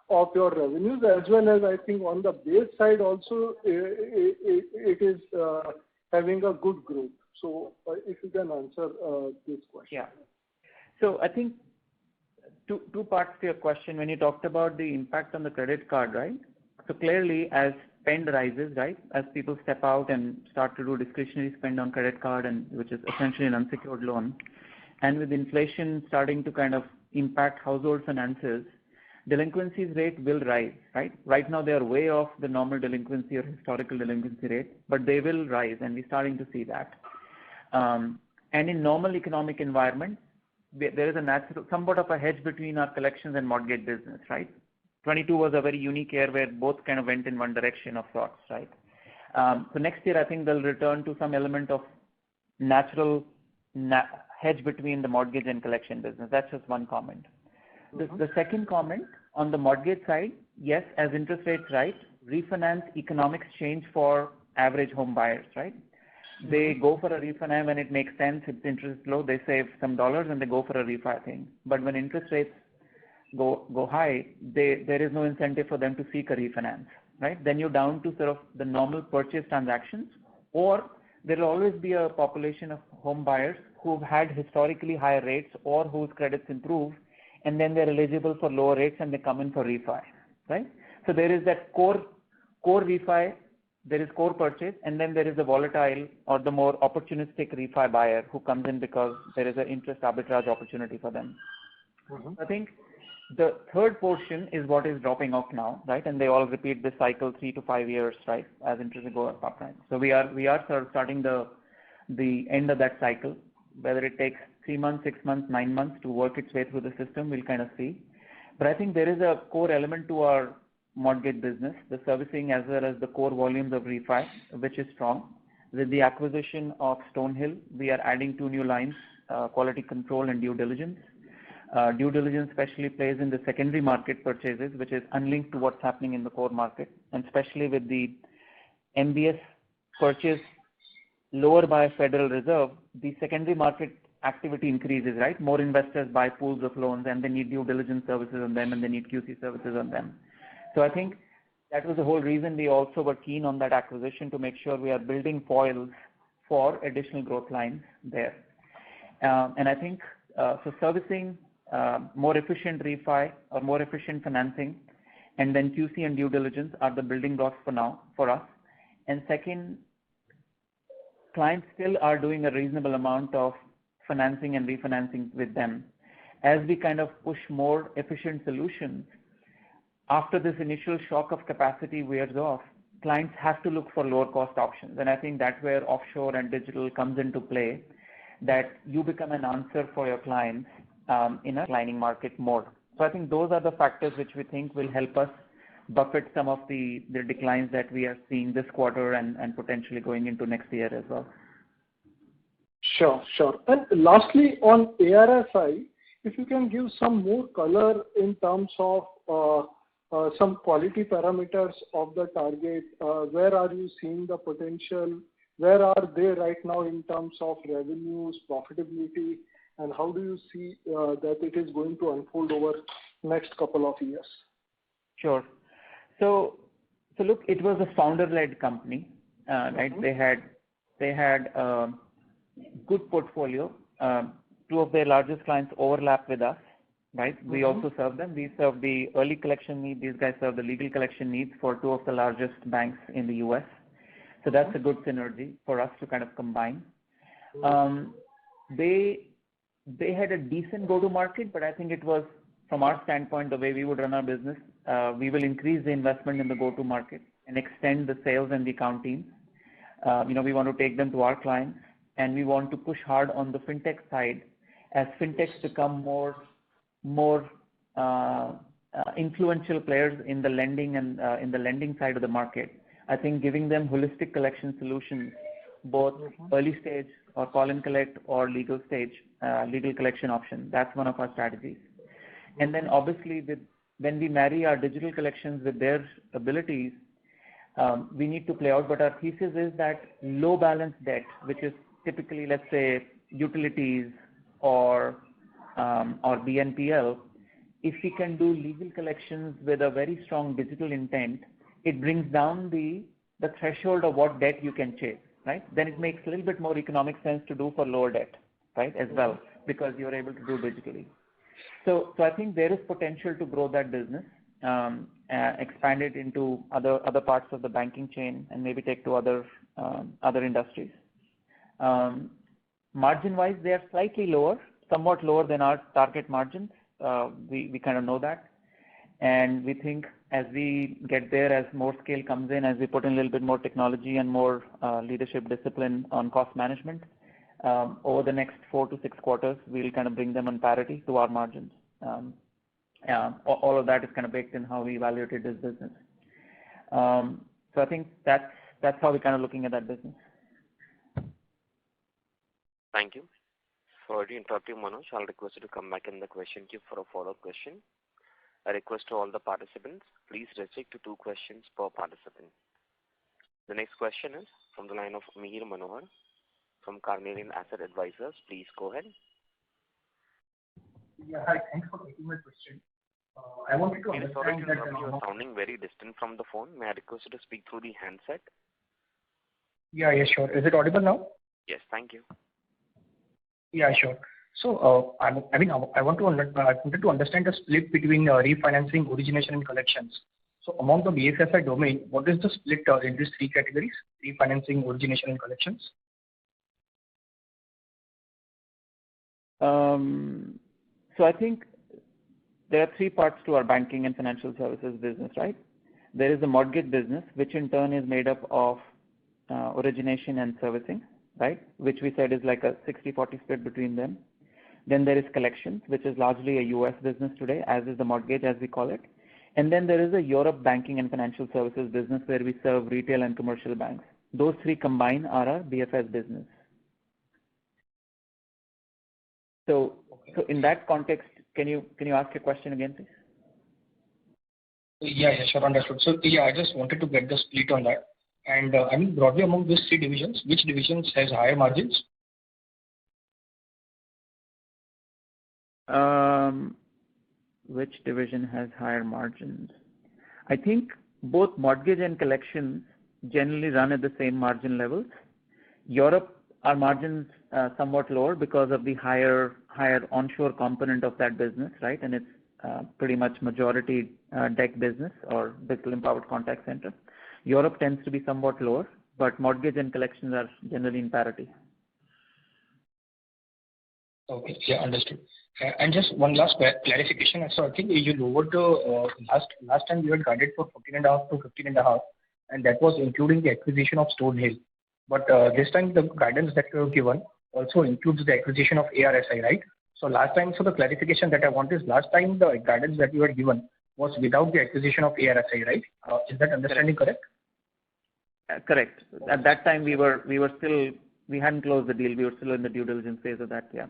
of your revenues, as well as I think on the base side also it is having a good growth. So if you can answer this question. Yeah. So I think two parts to your question. When you talked about the impact on the credit card, right? So clearly, as spend rises, right, as people step out and start to do discretionary spend on credit card, and which is essentially an unsecured loan, and with inflation starting to kind of impact household finances, delinquencies rate will rise, right? Right now they are way off the normal delinquency or historical delinquency rate, but they will rise, and we're starting to see that. And in normal economic environment, there is a natural, somewhat of a hedge between our collections and mortgage business, right? 22 was a very unique year where both kind of went in one direction of sorts, right? So next year, I think they'll return to some element of natural hedge between the mortgage and collection business. That's just one comment. The second comment on the mortgage side, yes, as interest rates rise, refinance economics change for average home buyers, right? They go for a refinance when it makes sense, it's interest low, they save some dollars and they go for a refi thing. But when interest rates go high, there is no incentive for them to seek a refinance, right? Then you're down to sort of the normal purchase transactions, or there will always be a population of home buyers who've had historically higher rates or whose credits improve, and then they're eligible for lower rates and they come in for refi, right? So there is that core refi, there is core purchase, and then there is the volatile or the more opportunistic refi buyer who comes in because there is an interest arbitrage opportunity for them. I think the third portion is what is dropping off now, right? And they all repeat this cycle 3 to 5 years, right, as interest go up, right? So we are sort of starting the the end of that cycle. Whether it takes 3 months, 6 months, 9 months to work its way through the system, we'll kind of see. But I think there is a core element to our mortgage business, the servicing as well as the core volumes of refi, which is strong. With the acquisition of Stonehill, we are adding 2 new lines, quality control and due diligence. Due diligence especially plays in the secondary market purchases, which is unlinked to what's happening in the core market, and especially with the MBS purchase lower by Federal Reserve, the secondary market activity increases, right? More investors buy pools of loans and they need due diligence services on them and they need QC services on them. So I think that was the whole reason we also were keen on that acquisition, to make sure we are building foils for additional growth lines there. And I think so servicing, more efficient refi or more efficient financing, and then QC and due diligence are the building blocks for now for us. And second, clients still are doing a reasonable amount of financing and refinancing with them. As we kind of push more efficient solutions, after this initial shock of capacity wears off, clients have to look for lower cost options. And I think that's where offshore and digital comes into play, that you become an answer for your clients in a declining market more. So I think those are the factors which we think will help us buffet some of the declines that we are seeing this quarter and potentially going into next year as well. Sure. And lastly, on ARSI, if you can give some more color in terms of some quality parameters of the target, where are you seeing the potential? Where are they right now in terms of revenues, profitability, and how do you see that it is going to unfold over next couple of years? Sure. So look, it was a founder-led company, right? They had a good portfolio. 2 of their largest clients overlap with us, right? We also serve them. We serve the early collection need. These guys serve the legal collection needs for 2 of the largest banks in the US. So that's a good synergy for us to kind of combine. They had a decent go-to-market, but I think it was, from our standpoint, the way we would run our business, we will increase the investment in the go-to-market and extend the sales and the account teams. We want to take them to our clients, and we want to push hard on the fintech side as fintechs become more influential players in the lending and in the lending side of the market. I think giving them holistic collection solutions, both early stage or call and collect or legal stage, legal collection option, that's one of our strategies. And then obviously when we marry our digital collections with their abilities, we need to play out. But our thesis is that low balance debt, which is typically, let's say, utilities or BNPL, if we can do legal collections with a very strong digital intent, it brings down the threshold of what debt you can chase, right? Then it makes a little bit more economic sense to do for lower debt, right, as well, because you're able to do digitally. So I think there is potential to grow that business, expand it into other parts of the banking chain, and maybe take to other industries. Margin-wise, they are slightly lower, somewhat lower than our target margins. We kind of know that, and we think as we get there, as more scale comes in, as we put in a little bit more technology and more leadership discipline on cost management, over the next 4 to 6 quarters, we'll kind of bring them on parity to our margins. All of that is kind of baked in how we evaluated this business. So I think that's how we're kind of looking at that business. Thank you. Sorry to interrupt you, Manoj. I'll request you to come back in the question queue for a follow-up question. I request to all the participants, please restrict to 2 questions per participant. The next question is from the line of Mihir Manohar from Carnelian Asset Advisors. Please go ahead. Yeah, hi. Thanks for taking my question. I wanted to understand sorry to interrupt you. You're sounding very distant from the phone. May I request you to speak through the handset? Yeah, sure. Is it audible now? Yes, thank you. Yeah, sure. So, I wanted to understand the split between refinancing, origination, and collections. So, among the BFSI domain, what is the split in these 3 categories: refinancing, origination, and collections? So I think there are 3 parts to our banking and financial services business, right? There is the mortgage business, which in turn is made up of origination and servicing. right? Which we said is like a 60-40 split between them. Then there is collections, which is largely a US business today, as is the mortgage, as we call it. And then there is a Europe banking and financial services business where we serve retail and commercial banks. Those three combined are our BFS business. So in that context, can you ask your question again, please? Yeah, sure, understood. So yeah, I just wanted to get the split on that. And I mean, broadly among these three divisions, which divisions has higher margins? Which division has higher margins? I think both mortgage and collections generally run at the same margin levels. Europe, our margins somewhat lower because of the higher onshore component of that business, right? And it's pretty much majority DEC business or digital empowered contact center. Europe tends to be somewhat lower, but mortgage and collections are generally in parity. Okay, yeah, understood. And just one last clarification. So I think you lowered the last time you had guided for 14.5 to 15.5, and that was including the acquisition of Stonehill. But this time the guidance that you have given also includes the acquisition of ARSI, right? So last time, so the clarification that I want is last time the guidance that you had given was without the acquisition of ARSI, right? Is that understanding correct? Correct. At that time we hadn't closed the deal. We were still in the due diligence phase of that. Yeah.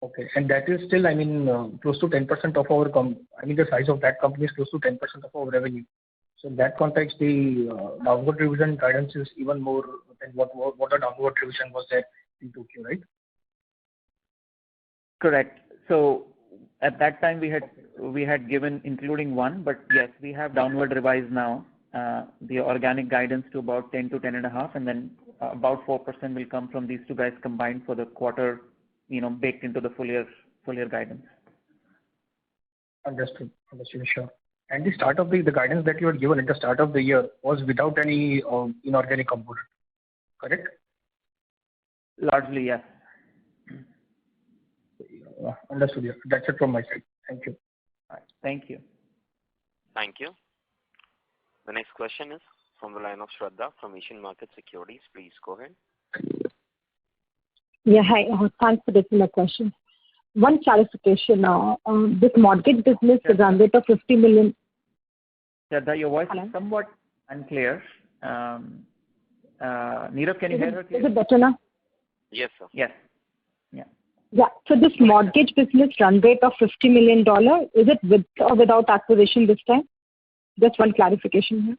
Okay, and that is still, I mean, close to 10% of our the size of that company is close to 10% of our revenue. So in that context, the downward revision guidance is even more than what a downward revision was there in 2Q, right? Correct. So at that time we had given including one, but yes, we have downward revised now the organic guidance to about 10 to 10.5, and then about 4% will come from these two guys combined for the quarter, baked into the full year guidance. Understood, sure. And the start of the guidance that you had given at the start of the year was without any inorganic component, correct? Largely, yes. Understood. Yeah. That's it from my side. Thank you. All right. Thank you. Thank you. The next question is from the line of Shraddha from Asian Market Securities. Please go ahead. Yeah, hi. Thanks for taking my question. One clarification. This mortgage business is run rate of 50 million. Shraddha, your voice is somewhat unclear. Neerav, can you hear her clearly? Is it better now? Yes, sir. Yes. Yeah. Yeah. So this mortgage business run rate of $50 million, is it with or without acquisition this time? Just one clarification here.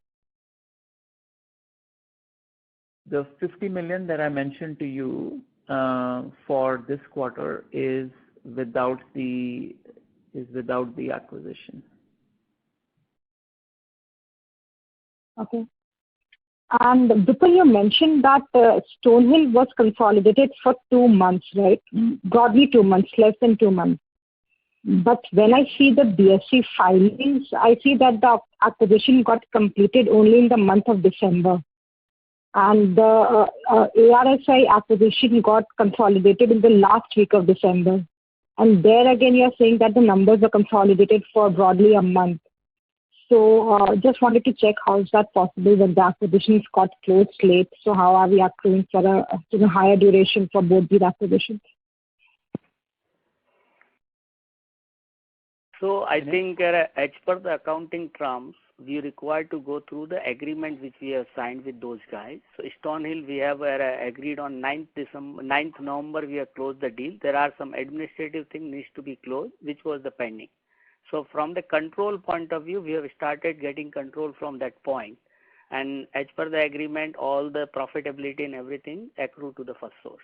The 50 million that I mentioned to you for this quarter is without the acquisition. Okay. And Vipul, you mentioned that Stonehill was consolidated for 2 months, right? Broadly 2 months, less than 2 months. But when I see the BSE filings, I see that the acquisition got completed only in the month of December. And the ARSI acquisition got consolidated in the last week of December. And there again, you're saying that the numbers are consolidated for broadly a month. So just wanted to check how is that possible when the acquisitions got closed late. So how are we accruing for a higher duration for both these acquisitions? So I think as per the accounting terms, we are required to go through the agreement which we have signed with those guys. So Stonehill, we have agreed on 9th November, we have closed the deal. There are some administrative things needs to be closed, which was the pending. So from the control point of view, we have started getting control from that point. And as per the agreement, all the profitability and everything accrue to the Firstsource.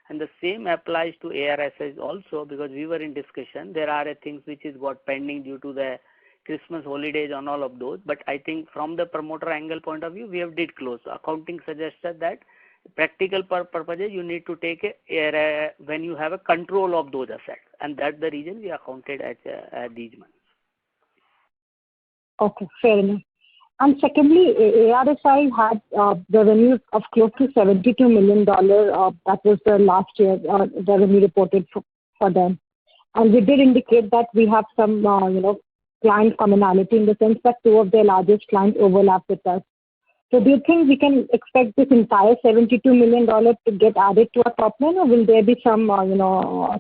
And the same applies to ARSI also, because we were in discussion. There are things which is got pending due to the Christmas holidays and all of those. But I think from the promoter angle point of view, we have did close. Accounting suggested that practical purposes you need to take when you have a control of those assets. And that's the reason we accounted as these months. Okay, fair enough. And secondly, ARSI had revenues of close to $72 million. That was the last year revenue reported for them. And we did indicate that we have some, client commonality in the sense that 2 of their largest clients overlap with us. So do you think we can expect this entire $72 million to get added to our top line, or will there be some,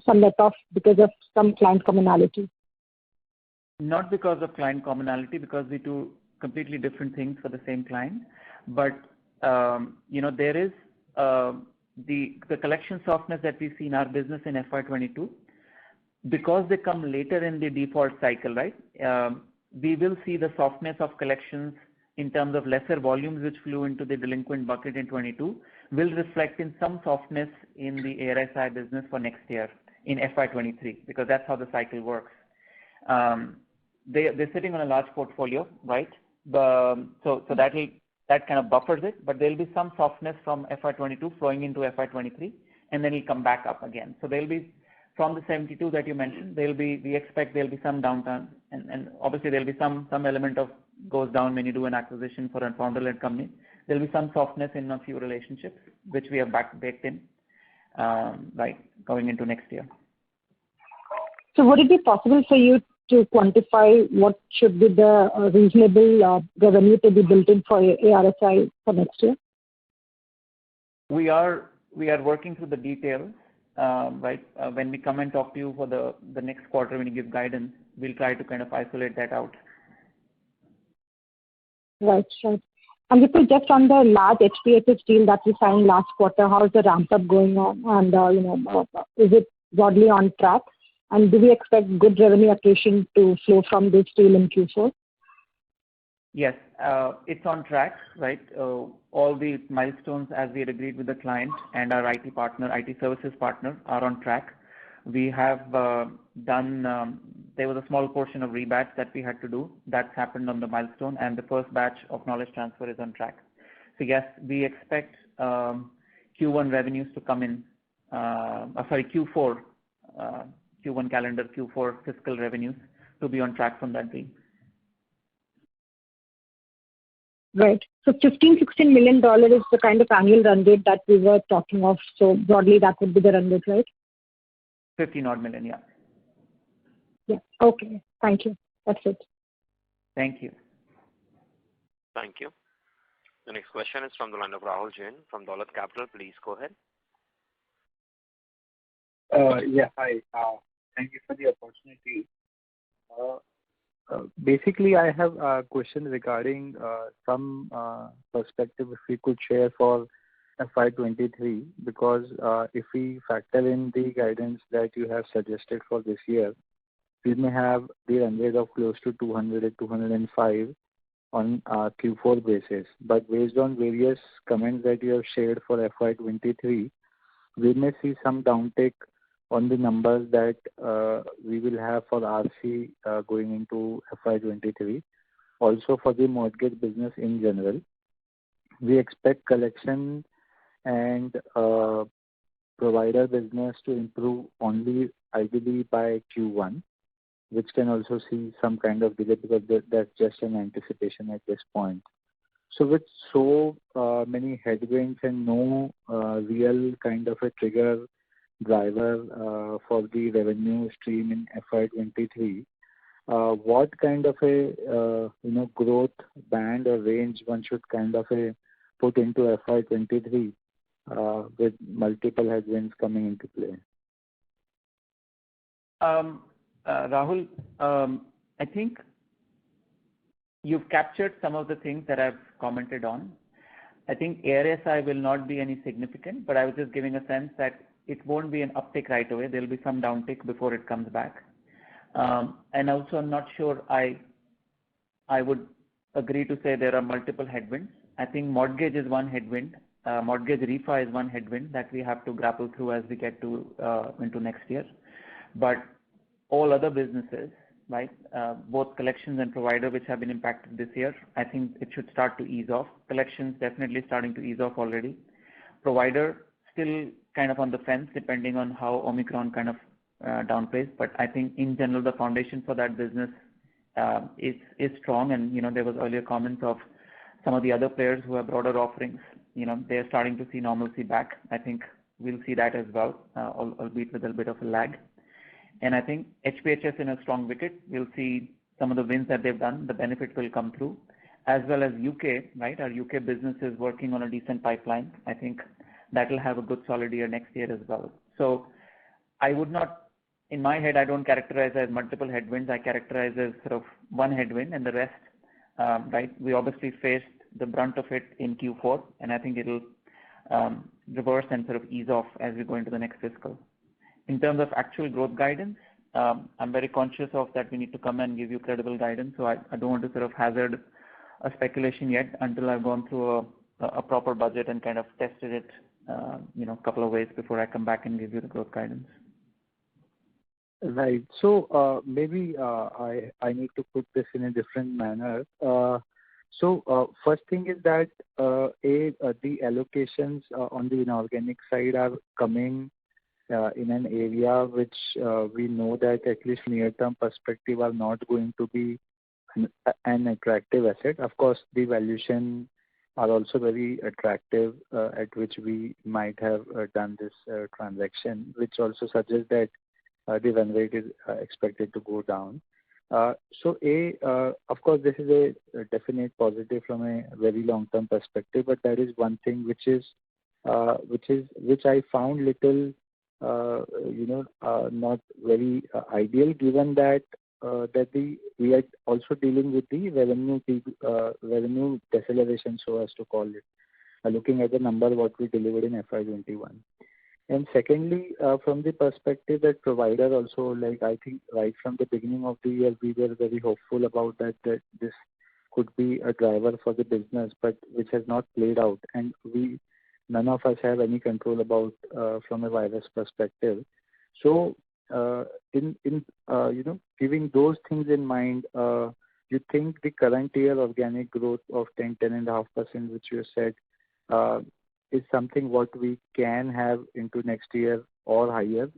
some let-off because of some client commonality? Not because of client commonality, because we do completely different things for the same client. But, there is the collection softness that we see in our business in FY22, because they come later in the default cycle, right? We will see the softness of collections in terms of lesser volumes which flew into the delinquent bucket in 22 will reflect in some softness in the ARSI business for next year in FY23, because that's how the cycle works. They're sitting on a large portfolio, right? So that kind of buffers it, but there'll be some softness from FY22 flowing into FY23, and then it'll come back up again. So there'll be, from the 72 that you mentioned, we expect there'll be some downturn, and obviously there'll be some element of goes down when you do an acquisition for a founder-led company. There'll be some softness in a few relationships, which we have baked in, going into next year. So would it be possible for you to quantify what should be the reasonable revenue to be built in for ARSI for next year? We are working through the details. When we come and talk to you for the next quarter, when you give guidance, we'll try to kind of isolate that out. Right. And this is just on the large HPHS deal that we signed last quarter. How is the ramp up going on? And is it broadly on track? And do we expect good revenue accretion to flow from this deal in Q4? Yes, it's on track, right? All the milestones as we had agreed with the client and our IT services partner are on track. We have done, there was a small portion of rebatch that we had to do. That's happened on the milestone, and the first batch of knowledge transfer is on track. So yes, we expect Q1 revenues to come in, Q4, Q1 calendar, Q4 fiscal revenues to be on track from that deal. Right. So $15-16 million is the kind of annual run rate that we were talking of. So broadly, that would be the run rate, right? 50-odd million, yeah. Yeah. Okay. Thank you. That's it. Thank you. Thank you. The next question is from the line of Rahul Jain from Dolat Capital. Please go ahead. Hi. Thank you for the opportunity. Basically, I have a question regarding some perspective if we could share for FY23, because if we factor in the guidance that you have suggested for this year, we may have the run rate of close to 200-205 on Q4 basis. But based on various comments that you have shared for FY23, we may see some downtick on the numbers that we will have for RC going into FY23. Also for the mortgage business in general, we expect collection and provider business to improve only ideally by Q1, which can also see some kind of delay because that's just an anticipation at this point. So with so many headwinds and no real kind of a trigger driver for the revenue stream in FY23, what kind of a growth band or range one should kind of put into FY23 with multiple headwinds coming into play? Rahul, I think you've captured some of the things that I've commented on. I think ARSI will not be any significant, but I was just giving a sense that it won't be an uptick right away. There'll be some downtick before it comes back. And also, I'm not sure I would agree to say there are multiple headwinds. I think mortgage is one headwind. Mortgage refi is one headwind that we have to grapple through as we get to into next year. But all other businesses, right, both collections and provider, which have been impacted this year, I think it should start to ease off. Collections definitely starting to ease off already. Provider still kind of on the fence, depending on how Omicron kind of downplays. But I think in general, the foundation for that business is strong. And there was earlier comments of some of the other players who have broader offerings. They're starting to see normalcy back. I think we'll see that as well, albeit with a bit of a lag. And I think HPHS in a strong wicket, we'll see some of the wins that they've done. The benefit will come through. as well as UK, right? Our UK business is working on a decent pipeline. I think that will have a good solid year next year as well. So I would not, in my head, I don't characterize as multiple headwinds. I characterize as sort of one headwind, and the rest, right? We obviously faced the brunt of it in Q4, and I think it'll reverse and sort of ease off as we go into the next fiscal. In terms of actual growth guidance, I'm very conscious of that we need to come and give you credible guidance. So I don't want to sort of hazard a speculation yet until I've gone through a proper budget and kind of tested it, a couple of ways before I come back and give you the growth guidance. Right. So maybe I need to put this in a different manner. So first thing is that the allocations on the inorganic side are coming in an area which we know that at least near-term perspective are not going to be an attractive asset. Of course, the valuation are also very attractive at which we might have done this transaction, which also suggests that the run rate is expected to go down. So of course, this is a definite positive from a very long-term perspective, but that is one thing which I found little, not very ideal, given that we are also dealing with the revenue deceleration, so as to call it, looking at the number what we delivered in FY21. And secondly, from the perspective that provider also, like I think right from the beginning of the year, we were very hopeful about that this could be a driver for the business, but which has not played out. And none of us have any control about from a virus perspective. So giving those things in mind, you think the current year organic growth of 10.5%, which you said, is something what we can have into next year or higher,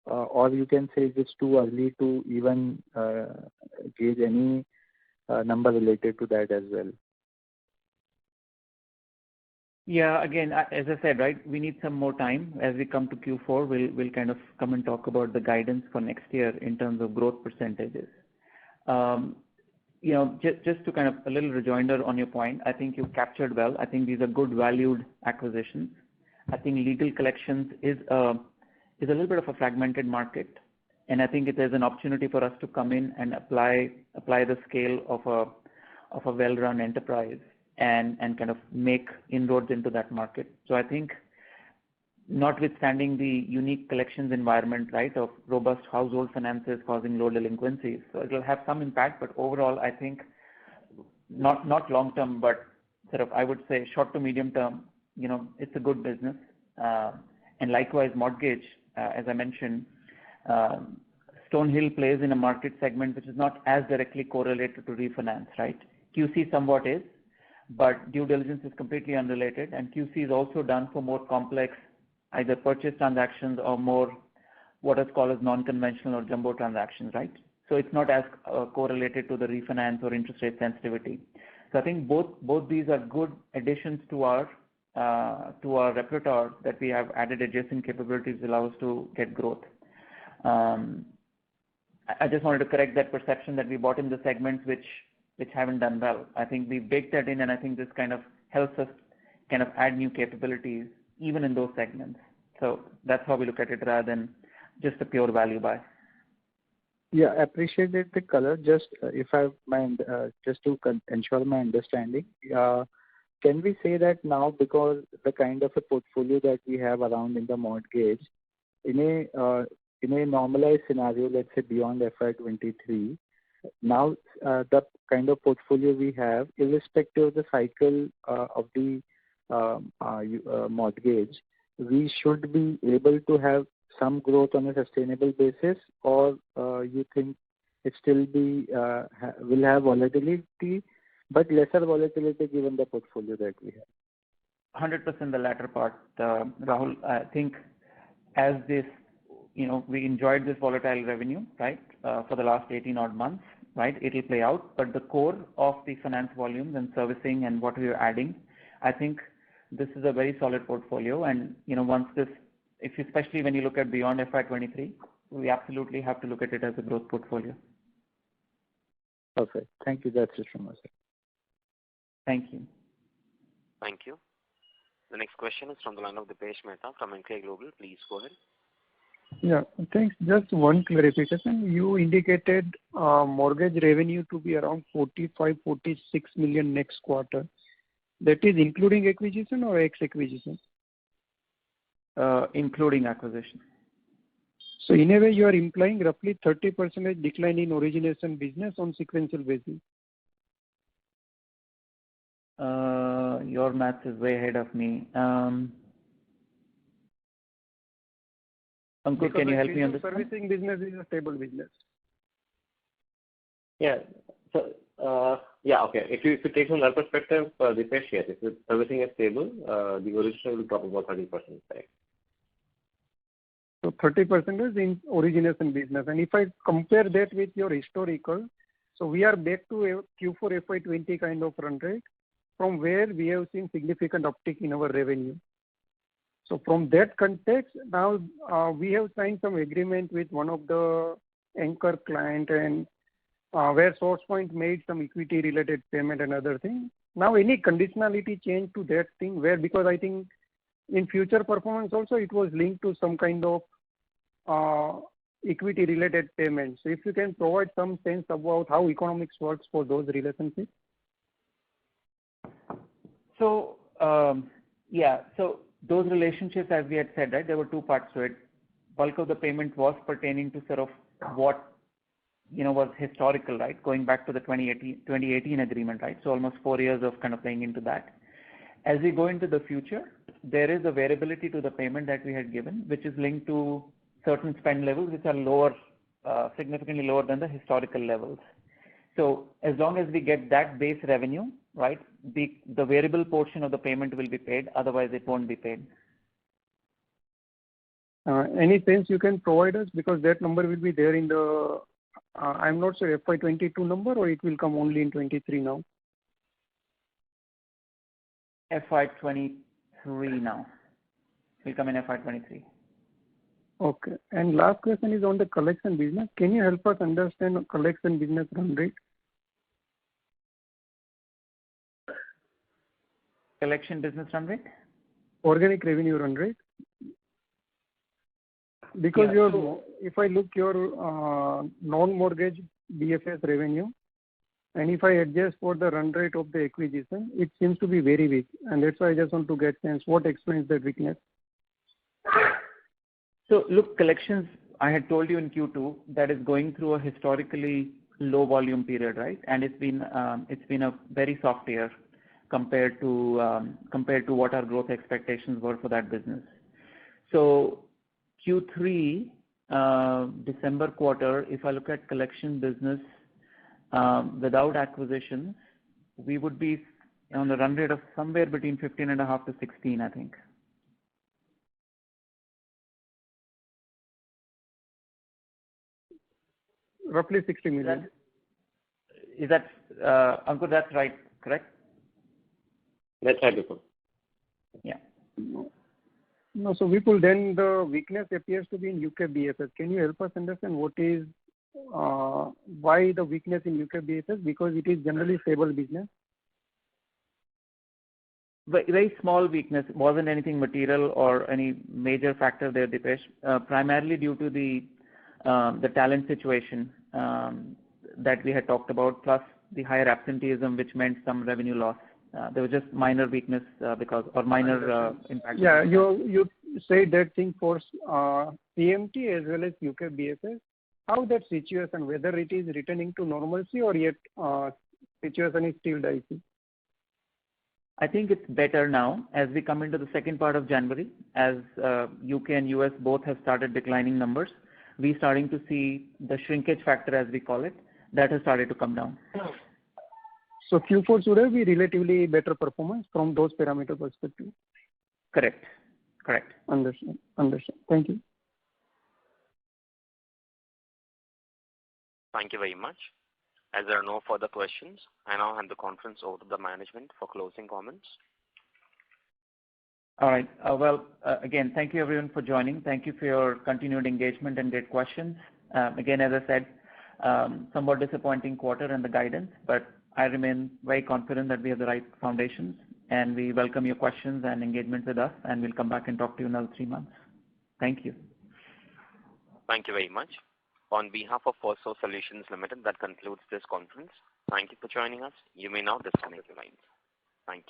or you can say it's too early to even gauge any number related to that as well. Yeah, again, as I said, right, we need some more time. As we come to Q4, we'll kind of come and talk about the guidance for next year in terms of growth percentages. Just to kind of a little rejoinder on your point, I think you captured well. I think these are good valued acquisitions. I think legal collections is a little bit of a fragmented market, and I think it is an opportunity for us to come in and apply the scale of a well-run enterprise and kind of make inroads into that market. So I think, notwithstanding the unique collections environment, right, of robust household finances causing low delinquencies, so it will have some impact, but overall, I think not long term, but sort of I would say short to medium term, it's a good business. And likewise, mortgage, as I mentioned, Stonehill plays in a market segment which is not as directly correlated to refinance, right? QC somewhat is, but due diligence is completely unrelated, and QC is also done for more complex either purchase transactions or more what is called as non-conventional or jumbo transactions, right? So it's not as correlated to the refinance or interest rate sensitivity. So I think both these are good additions to our repertoire that we have added adjacent capabilities that allow us to get growth. I just wanted to correct that perception that we bought in the segments which haven't done well. I think we baked that in, and I think this kind of helps us kind of add new capabilities even in those segments. So that's how we look at it rather than just a pure value buy. Yeah, I appreciated the color. Just if I mind, just to ensure my understanding, can we say that now, because the kind of a portfolio that we have around in the mortgage, in a normalized scenario, let's say beyond FY23, now the kind of portfolio we have, irrespective of the cycle of the mortgage, we should be able to have some growth on a sustainable basis, or you think it still will have volatility, but lesser volatility given the portfolio that we have? 100% the latter part, Rahul. I think as this, we enjoyed this volatile revenue, right, for the last 18 odd months, right? It will play out, but the core of the finance volumes and servicing and what we are adding, I think this is a very solid portfolio. And, once this, especially when you look at beyond FY23, we absolutely have to look at it as a growth portfolio. Perfect. Thank you. That's it from us. Thank you. Thank you. The next question is from the line of Dipesh Mehta from Emkay Global. Please go ahead. Yeah, thanks. Just one clarification. You indicated mortgage revenue to be around 45-46 million next quarter. That is including acquisition or ex-acquisition? Including acquisition. So in a way, you are implying roughly 30% decline in origination business on sequential basis. Your math is way ahead of me. Ankur, can you help me understand? Servicing business is a stable business. Yeah. So, okay. If you take from that perspective, Dipesh, yes, if servicing is stable, the origination will drop about 30%. Right? So 30% is in origination business. And if I compare that with your historical, so we are back to a Q4 FY20 kind of run rate, from where we have seen significant uptick in our revenue. So from that context, now we have signed some agreement with one of the anchor client, and where SourcePoint made some equity related payment and other things. Now any conditionality change to that thing, where, because I think in future performance also it was linked to some kind of equity related payments. So if you can provide some sense about how economics works for those relationships. So so those relationships, as we had said, right, there were two parts to it. Bulk of the payment was pertaining to sort of what was historical, right, going back to the 2018 agreement, right? So almost 4 years of kind of playing into that. As we go into the future, there is a variability to the payment that we had given, which is linked to certain spend levels which are lower, significantly lower than the historical levels. So as long as we get that base revenue, right, the variable portion of the payment will be paid, otherwise it won't be paid. Any sense you can provide us, because that number will be there in the, I'm not sure, FY22 number, or it will come only in 23 now? FY23 now. Will come in FY23. Okay. And last question is on the collection business. Can you help us understand collection business run rate? Collection business run rate? Organic revenue run rate. Because if I look your non-mortgage BFS revenue, and if I adjust for the run rate of the acquisition, it seems to be very weak. And that's why I just want to get sense what explains that weakness. So look, collections, I had told you in Q2 that is going through a historically low volume period, right? And it's been a very soft year compared to what our growth expectations were for that business. So Q3 December quarter, if I look at collection business without acquisitions, we would be on the run rate of somewhere between 15.5 to 16, I think. Roughly 60 million. Is that Ankur, that's right, correct? That's right, Vipul. Yeah. No, so Vipul, then the weakness appears to be in UK BFS. Can you help us understand what is, why the weakness in UK BFS? Because it is generally stable business. Very small weakness. It wasn't anything material or any major factor there, Dipesh. Primarily due to the talent situation that we had talked about, plus the higher absenteeism, which meant some revenue loss. There was just minor weakness minor impact. Yeah, you say that thing for CMT as well as UK BFS. How that situation, whether it is returning to normalcy or yet situation is still dicey? I think it's better now as we come into the second part of January, as UK and US both have started declining numbers. We're starting to see the shrinkage factor, as we call it, that has started to come down. So Q4 should have be relatively better performance from those parameter perspective. Correct. Understand. Thank you. Thank you very much. As there are no further questions, I now hand the conference over to the management for closing comments. All right. Again, thank you everyone for joining. Thank you for your continued engagement and great questions. Again, as I said, somewhat disappointing quarter and the guidance, but I remain very confident that we have the right foundations, and we welcome your questions and engagement with us, and we'll come back and talk to you in another 3 months. Thank you. Thank you very much. On behalf of Firstsource Solutions Limited, that concludes this conference. Thank you for joining us. You may now disconnect your lines. Thank you.